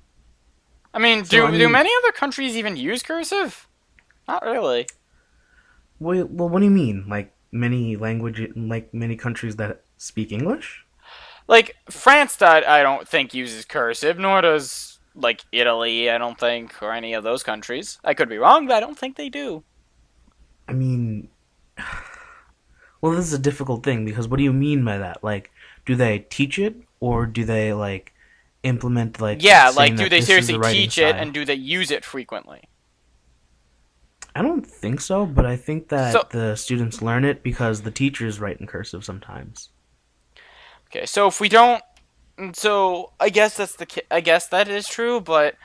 I mean, So I do mean, many other countries even use cursive? Not really. well, what do you mean? Like many countries that speak English? Like France, that I don't think uses cursive, nor does like Italy. I don't think, or any of those countries. I could be wrong, but I don't think they do. I mean, well, this is a difficult thing because what do you mean by that? Like, do they teach it or do they like implement like Yeah, like saying do that they this is the seriously writing teach it, style? and do they use it frequently? I don't think so, but I think So that the students learn it because the teachers write in cursive sometimes. okay, so if we don't, so I guess I guess that is true, but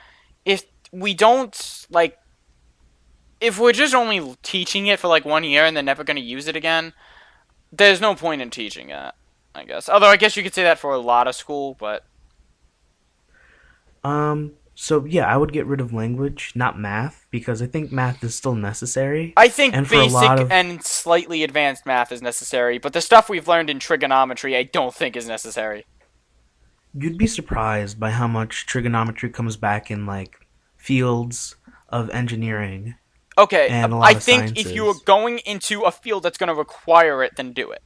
if we don't like, if we're just only teaching it for like 1 year and then never going to use it again, there's no point in teaching it, I guess. Although I guess you could say that for a lot of school, but So yeah, I would get rid of language, not math, because I think math is still necessary. I think And for a lot basic of and slightly advanced math is necessary, but the stuff we've learned in trigonometry I don't think is necessary. You'd be surprised by how much trigonometry comes back in like fields of engineering Okay, and a I lot of think if you are sciences. going into a field that's going to require it, then do it.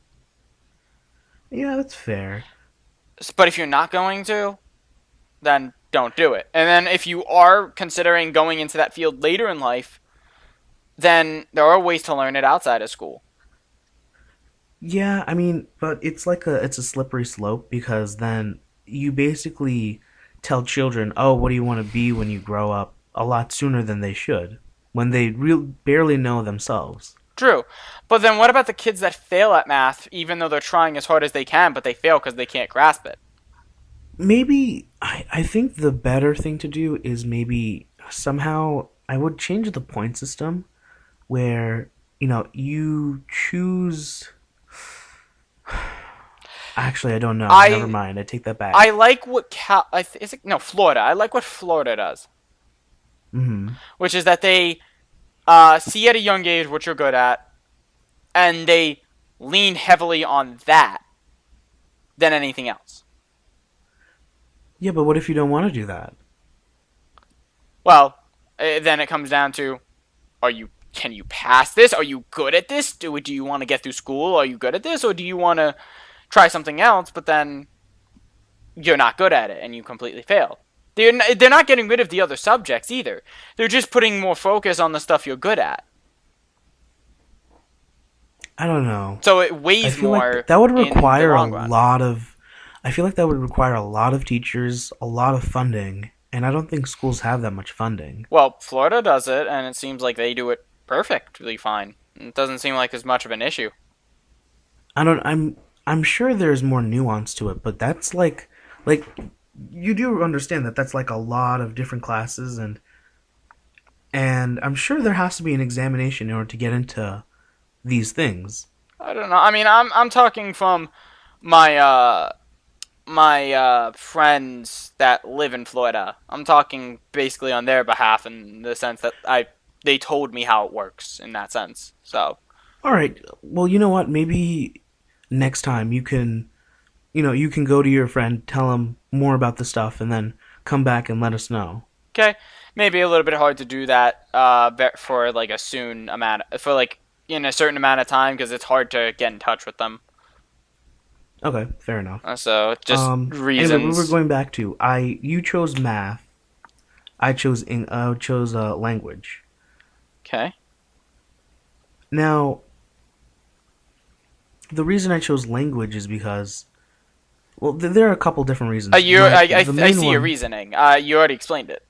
Yeah, that's fair. But if you're not going to, then don't do it. And then if you are considering going into that field later in life, then there are ways to learn it outside of school. Yeah, I mean, but it's a slippery slope because then you basically tell children, "Oh, what do you want to be when you grow up?" a lot sooner than they should, when they barely know themselves. True. But then what about the kids that fail at math even though they're trying as hard as they can, but they fail because they can't grasp it? Maybe I think the better thing to do is maybe somehow I would change the point system where you choose. Actually, I don't know. Never I mind. I take that I back. like what is it, no, Florida. I like what Florida does, Hmm. which is that they see at a young age what you're good at, and they lean heavily on that than anything else. Yeah, but what if you don't want to do that? Well, then it comes down to, are you can you pass this? Are you good at this? Do you want to get through school? Are you good at this, or do you want to try something else? But then you're not good at it and you completely fail. They're not getting rid of the other subjects either. They're just putting more focus on the stuff you're good at. I don't know. So it I weighs feel like more that would in the require a long run. lot of. I feel like that would require a lot of teachers, a lot of funding, and I don't think schools have that much funding. Well, Florida does it, and it seems like they do it perfectly fine. It doesn't seem like there's much of an issue. I don't. I'm sure there's more nuance to it, but that's like you do understand that that's like a lot of different classes, and I'm sure there has to be an examination in order to get into these things. I don't know. I mean, I'm talking from my my friends that live in Florida. I'm talking basically on their behalf in the sense that they told me how it works in that sense. So, All right. Well, you know what? Maybe next time you can go to your friend, tell him more about the stuff, and then come back and let us know. okay, maybe a little bit hard to do that for like a soon amount for like in a certain amount of time because it's hard to get in touch with them. Okay, fair enough. So just Anyway, we were reasons. going back to you chose math. I chose language. Okay. Now, the reason I chose language is because, well, there are a couple different reasons. I see your reasoning. You already explained it.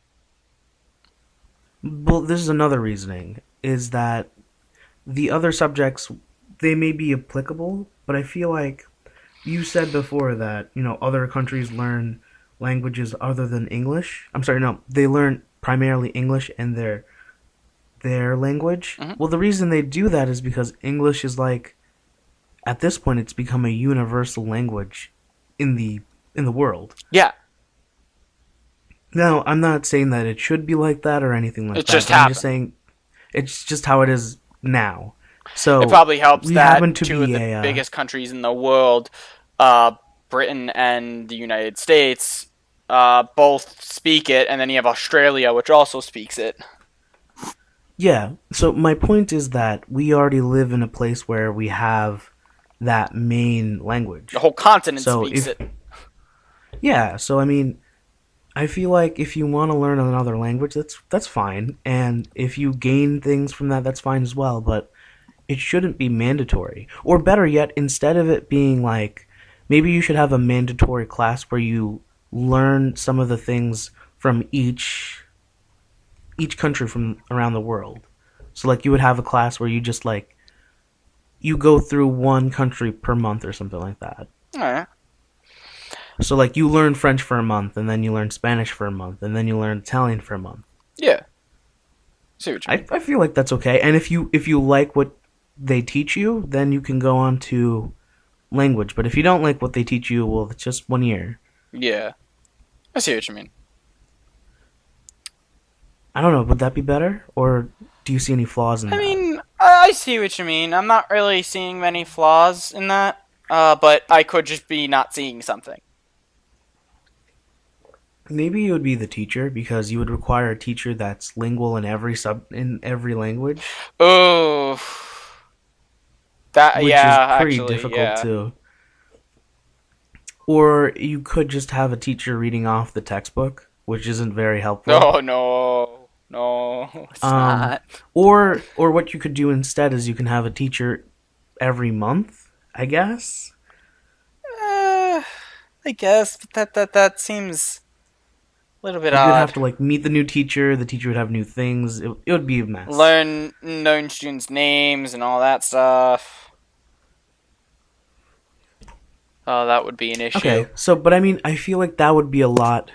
Well, this is another reasoning, is that the other subjects, they may be applicable, but I feel like you said before that, other countries learn languages other than English. I'm sorry, no, they learn primarily English and their language. Mm-hmm. Well, the reason they do that is because English is like, at this point, it's become a universal language in the world. Yeah. Now, I'm not saying that it should be like that or anything like It that. just But I'm happened. just saying it's just how it is now. So It probably helps we that happen to two of be the biggest countries in the world, Britain and the United States, both speak it, and then you have Australia, which also speaks it. yeah. So my point is that we already live in a place where we have that main language. The whole continent So speaks it. yeah. So I mean, I feel like if you want to learn another language, that's fine, and if you gain things from that, that's fine as well. But it shouldn't be mandatory. Or better yet, instead of it being like, maybe you should have a mandatory class where you learn some of the things from each country from around the world. So like you would have a class where you just like you go through one country per month or something like that. Alright. So like you learn French for a month, and then you learn Spanish for a month, and then you learn Italian for a month. Yeah. See what you mean. I feel like that's okay. And if you like what they teach you, then you can go on to language. But if you don't like what they teach you, well, it's just 1 year. Yeah. I see what you mean. I don't know. Would that be better, or do you see any flaws in I that? mean, I see what you mean. I'm not really seeing many flaws in that, but I could just be not seeing something. Maybe it would be the teacher, because you would require a teacher that's lingual in every language, Oh, that which yeah, is pretty actually, difficult yeah. to. Or you could just have a teacher reading off the textbook, which isn't very helpful. No, it's not. Or what you could do instead is you can have a teacher every month, I guess. I guess, but that seems a little bit Like you'd have odd. to like meet the new teacher. The teacher would have new things. It would be a mess. Learn known students' names and all that stuff. Oh, that would be an issue. Okay, so but I mean, I feel like that would be a lot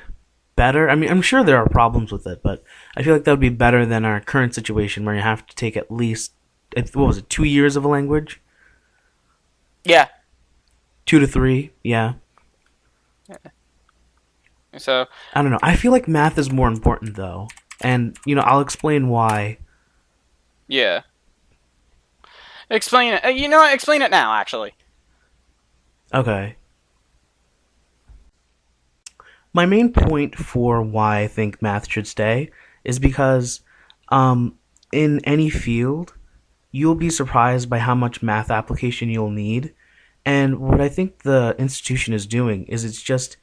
better. I mean, I'm sure there are problems with it, but I feel like that would be better than our current situation where you have to take at least what was it, 2 years of a language, Yeah. 2 to 3. Yeah, So I don't know. I feel like math is more important though, and I'll explain why. yeah. Explain it. You know what? Explain it now. Actually. Okay. My main point for why I think math should stay is because in any field, you'll be surprised by how much math application you'll need. And what I think the institution is doing is it's just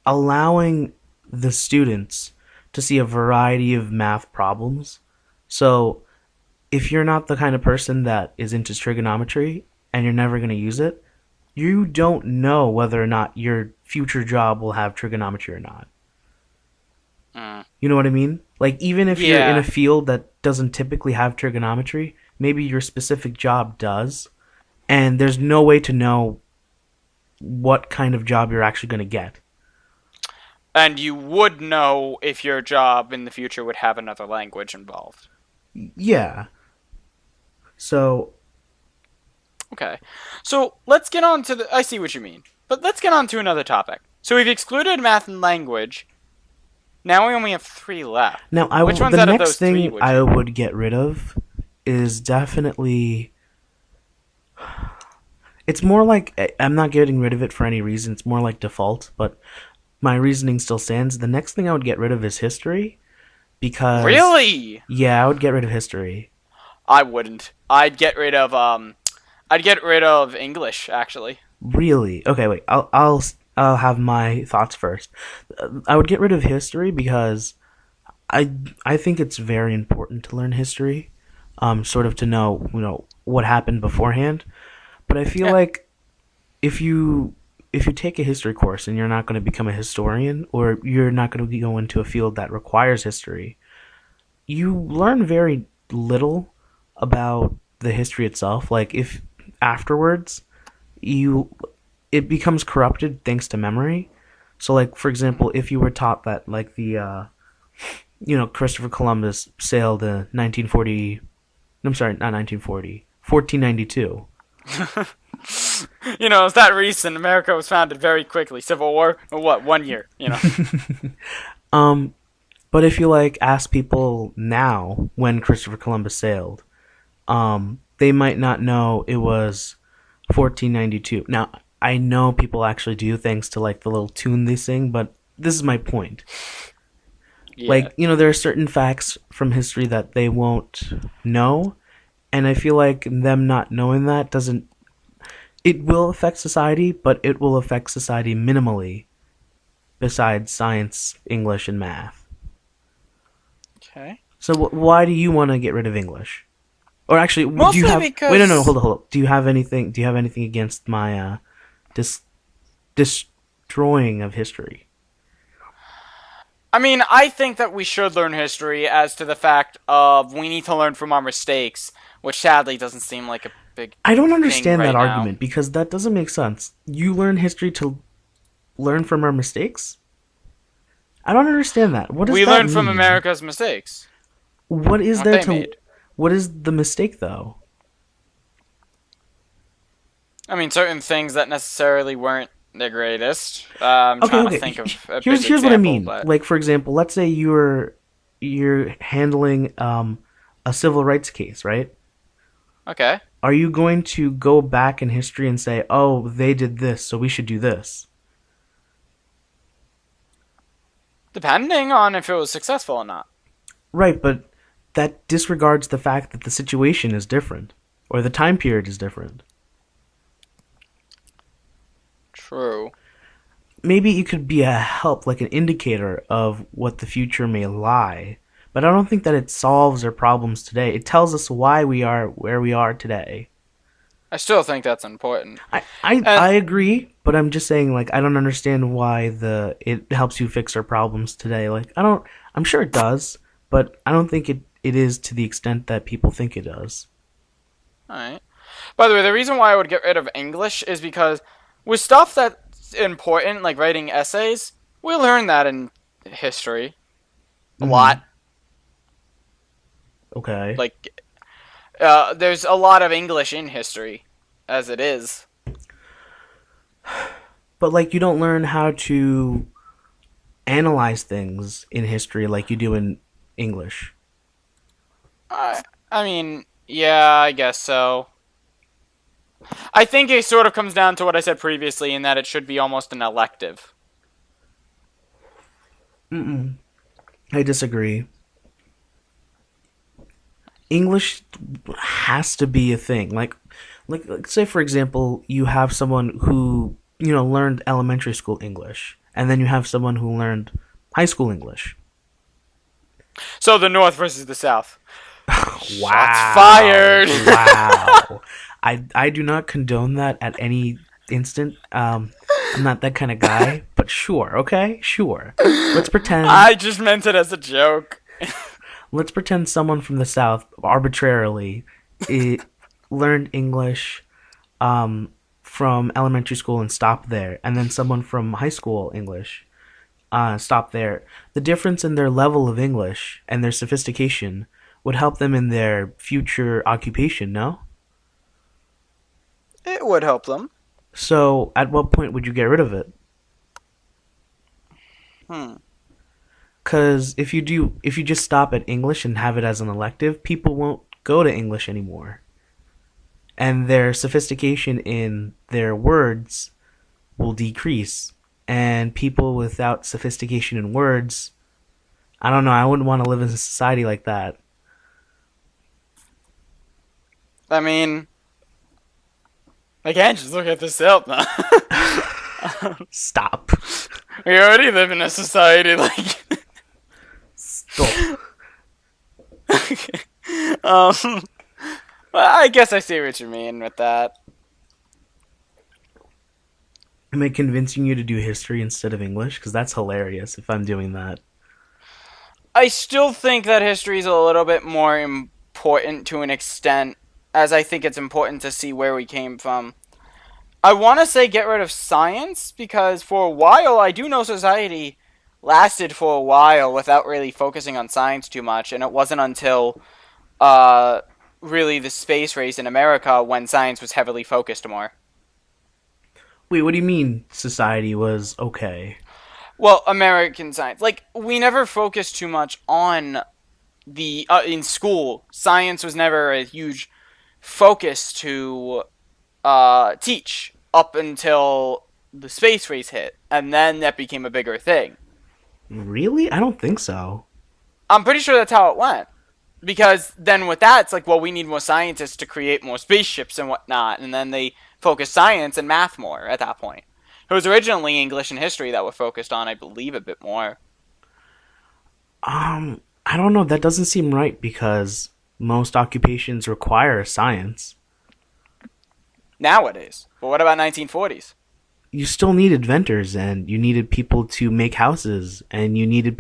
allowing the students to see a variety of math problems. So if you're not the kind of person that is into trigonometry and you're never going to use it, you don't know whether or not your future job will have trigonometry or not. You know what I mean? Like, even if you're in a field that doesn't typically have trigonometry, maybe your specific job does, and there's no way to know what kind of job you're actually going to get. And you would know if your job in the future would have another language involved. Yeah. So, Okay. So let's get on to the. I see what you mean. But let's get on to another topic. So we've excluded math and language. Now we only have 3 left. Now, Which ones the out of next those 3 thing I would get rid of is definitely. It's more like I'm not getting rid of it for any reason. It's more like default, but my reasoning still stands. The next thing I would get rid of is history, because Really? yeah, I would get rid of history. I wouldn't. I'd get rid of English, actually. Really? Okay, wait. I'll have my thoughts first. I would get rid of history because I think it's very important to learn history, sort of to know what happened beforehand. But I feel like if you take a history course and you're not going to become a historian, or you're not going to go into a field that requires history, you learn very little about the history itself. Like, if afterwards it becomes corrupted thanks to memory. So, like, for example, if you were taught that, like, the Christopher Columbus sailed 1940. I'm sorry, not 1940, 1492. It's that recent. America was founded very quickly. Civil War, or what? 1 year. But if you ask people now when Christopher Columbus sailed, they might not know it was 1492. Now, I know people actually do, thanks to the little tune they sing, but this is my point. Yeah. There are certain facts from history that they won't know, and I feel like them not knowing that it will affect society, but it will affect society minimally, besides science, English, and math. Okay. So why do you want to get rid of English? Or actually, mostly do you have? Because... Wait, no, hold on. Do you have anything against my destroying of history? I mean, I think that we should learn history, as to the fact of we need to learn from our mistakes, which sadly doesn't seem like a big I don't understand thing that right argument, because that doesn't make sense. You learn history to learn from our mistakes? I don't understand that. What does we that learn mean? from America's mistakes. What is there to... What is the mistake, though? I mean, certain things that necessarily weren't the greatest. I'm trying to think of a big Here's example, what I mean. But... Like, for example, let's say you're handling a civil rights case, right? Okay. Are you going to go back in history and say, oh, they did this, so we should do this? Depending on if it was successful or not. Right, but that disregards the fact that the situation is different, or the time period is different. True. Maybe it could be a help, like an indicator of what the future may lie, but I don't think that it solves our problems today. It tells us why we are where we are today. I still think that's important. I agree, but I'm just saying, I don't understand why it helps you fix our problems today. I'm sure it does, but I don't think it is to the extent that people think it does. Alright. By the way, the reason why I would get rid of English is because with stuff that's important, like writing essays, we learn that in history a lot. Okay. There's a lot of English in history, as it is. But, you don't learn how to analyze things in history like you do in English. I mean, yeah, I guess so. I think it sort of comes down to what I said previously, in that it should be almost an elective. I disagree. English has to be a thing. Like, say, for example, you have someone who, learned elementary school English, and then you have someone who learned high school English. So the North versus the South. Wow. Shots fired. Wow. I do not condone that at any instant. I'm not that kind of guy, but sure, okay? Sure. Let's pretend... I just meant it as a joke. Let's pretend someone from the South arbitrarily learned English from elementary school and stopped there, and then someone from high school English stopped there. The difference in their level of English and their sophistication would help them in their future occupation, no? It would help them. So, at what point would you get rid of it? Hmm. Because if you just stop at English and have it as an elective, people won't go to English anymore. And their sophistication in their words will decrease. And people without sophistication in words, I don't know, I wouldn't want to live in a society like that. I mean, again, just look at this help now. Stop. We already live in a society like. Stop. um. Well, I guess I see what you mean with that. Am I convincing you to do history instead of English? Because that's hilarious if I'm doing that. I still think that history is a little bit more important to an extent, as I think it's important to see where we came from. I want to say get rid of science, because for a while, I do know society lasted for a while without really focusing on science too much, and it wasn't until uh, really the space race in America when science was heavily focused more. Wait, what do you mean society was okay? Well, American science. Like, we never focused too much on the in school. Science was never a huge focus to teach up until the space race hit, and then that became a bigger thing. Really? I don't think so. I'm pretty sure that's how it went. Because then with that, it's like, well, we need more scientists to create more spaceships and whatnot, and then they focus science and math more at that point. It was originally English and history that were focused on, I believe, a bit more. I don't know. That doesn't seem right because most occupations require science. Nowadays. But what about 1940s? You still need inventors, and you needed people to make houses, and you needed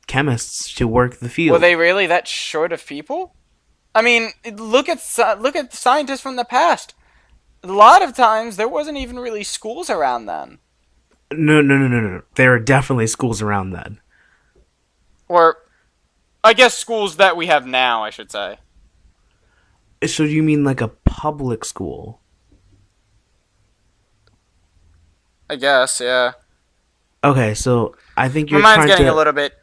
chemists to work the field. Were they really that short of people? I mean, look at scientists from the past. A lot of times, there wasn't even really schools around then. No. There are definitely schools around then. Or, I guess schools that we have now, I should say. So you mean like a public school? I guess, yeah. Okay, so I think you're My mind's trying getting to. a little bit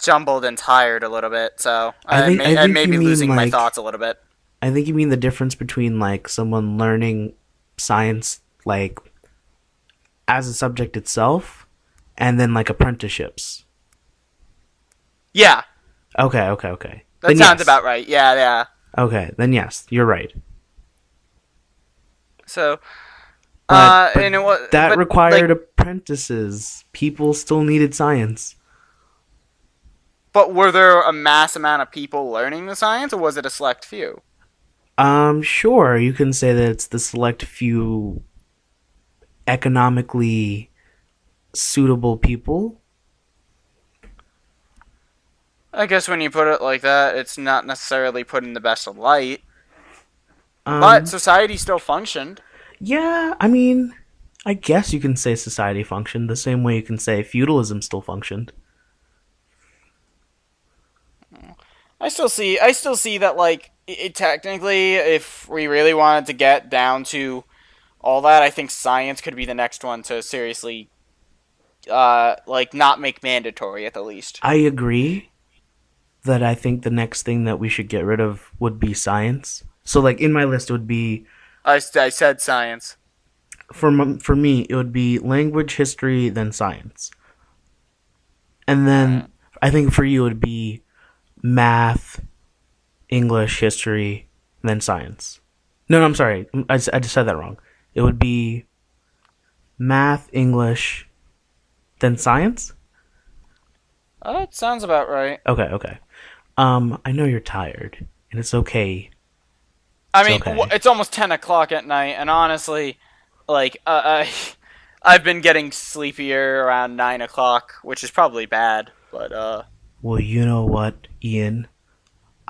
jumbled and tired a little bit, so I think may you be mean, losing my like, thoughts a little bit. I think you mean the difference between like someone learning science like as a subject itself, and then like apprenticeships. Yeah, Okay. that Then sounds yes. about right. Yeah. Okay, then yes, you're right. So, But and it was that but, required like, apprentices. People still needed science. but were there a mass amount of people learning the science, or was it a select few? Sure, you can say that it's the select few economically suitable people. I guess when you put it like that, it's not necessarily put in the best of light. Um, But society still functioned. yeah, I mean, I guess you can say society functioned the same way you can say feudalism still functioned. I still see that, like, technically, if we really wanted to get down to all that, I think science could be the next one to seriously, like, not make mandatory at the least. I agree that I think the next thing that we should get rid of would be science. So, like, in my list, it would be, I said science. for me, it would be language, history, then science. And then I think for you, it would be math, English, history, then science. No, I'm sorry. I just said that wrong. It would be math, English, then science? That sounds about right. Okay. I know you're tired, and it's okay. I It's mean, okay. it's almost 10 o'clock at night, and honestly, like, I've been getting sleepier around 9 o'clock, which is probably bad, but, Well, you know what, Ian?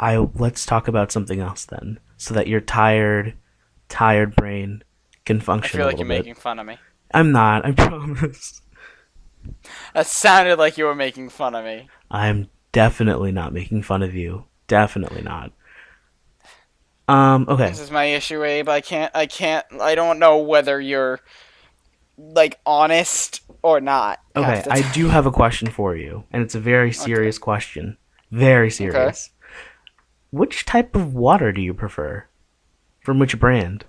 Let's talk about something else then, so that your tired brain can I function feel a like little you're bit. making fun of me. I'm not. I promise. That sounded like you were making fun of me. I'm definitely not making fun of you. Definitely not. Okay. This is my issue, Abe. I don't know whether you're like honest or not. Okay, I do have a question for you, and it's a very serious question. Very serious. Okay. Which type of water do you prefer? From which brand?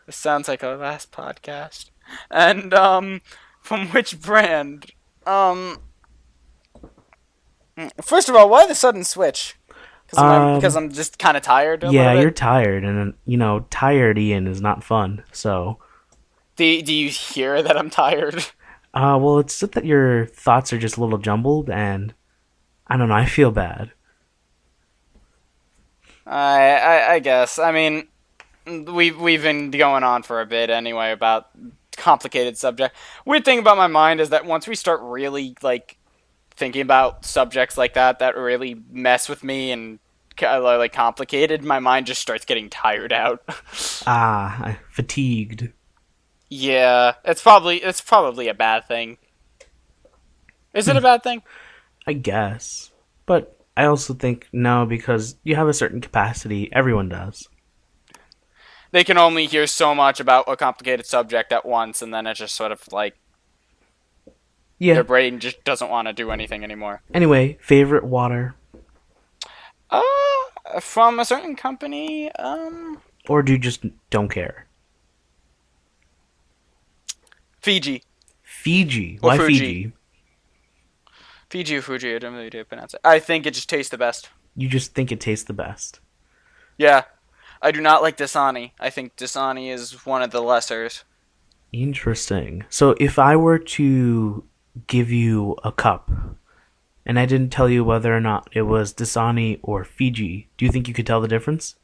This sounds like our last podcast. And from which brand? First of all, why the sudden switch? Because I'm just kind of tired. Yeah, you're tired, and tired Ian is not fun. So, do you hear that I'm tired? Well, it's just that your thoughts are just a little jumbled, and I don't know. I feel bad. I guess. I mean, we've been going on for a bit anyway about complicated subject. Weird thing about my mind is that once we start really thinking about subjects like that really mess with me and complicated, my mind just starts getting tired out. Fatigued. Yeah, it's probably a bad thing. Is it a bad thing? I guess, but I also think no, because you have a certain capacity. Everyone does. They can only hear so much about a complicated subject at once, and then it's just sort of their brain just doesn't want to do anything anymore. Anyway, favorite water? From a certain company, Or do you just don't care? Fiji. Fiji? Why Fiji? Fiji or Fuji, I don't really do pronounce it. I think it just tastes the best. You just think it tastes the best? Yeah. I do not like Dasani. I think Dasani is one of the lessers. Interesting. So if I were to give you a cup, and I didn't tell you whether or not it was Dasani or Fiji, do you think you could tell the difference?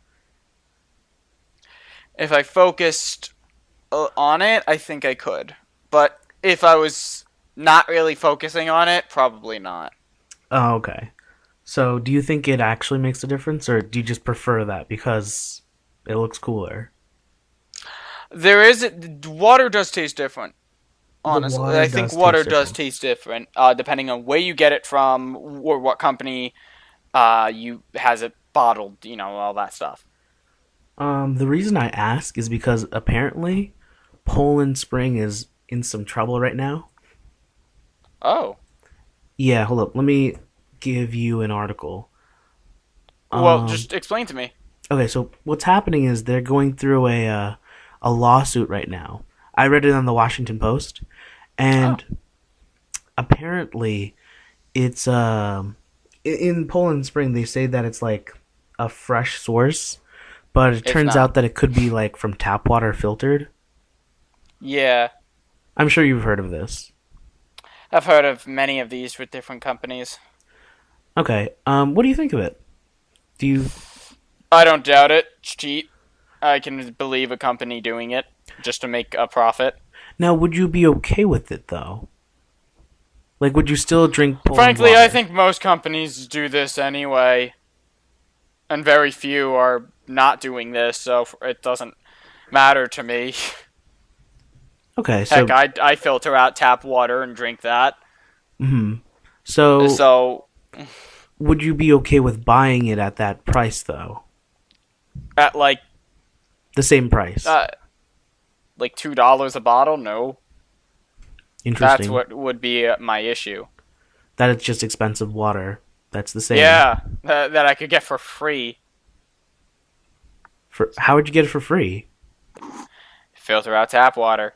If I focused on it, I think I could. But if I was not really focusing on it, probably not. Oh, okay. So do you think it actually makes a difference, or do you just prefer that because it looks cooler? Water does taste different. Honestly, I think water does taste different, depending on where you get it from or what company has it bottled. All that stuff. The reason I ask is because apparently Poland Spring is in some trouble right now. Oh. Yeah, hold up. Let me give you an article. Well, just explain to me. Okay, so what's happening is they're going through a lawsuit right now. I read it on the Washington Post, and apparently it's in Poland Spring they say that it's like a fresh source, but it turns out that it could be from tap water filtered. Yeah. I'm sure you've heard of this. I've heard of many of these with different companies. Okay, what do you think of it? I don't doubt it. It's cheap. I can believe a company doing it just to make a profit. Now, would you be okay with it, though? Would you still drink Poland Frankly, water? I think most companies do this anyway. And very few are not doing this, so it doesn't matter to me. Okay, so... Heck, I filter out tap water and drink that. Mm-hmm. So... Would you be okay with buying it at that price, though? At, the same price? $2 a bottle? No. Interesting. That's what would be my issue. That it's just expensive water. That's the same. Yeah, that I could get for free. How would you get it for free? Filter out tap water.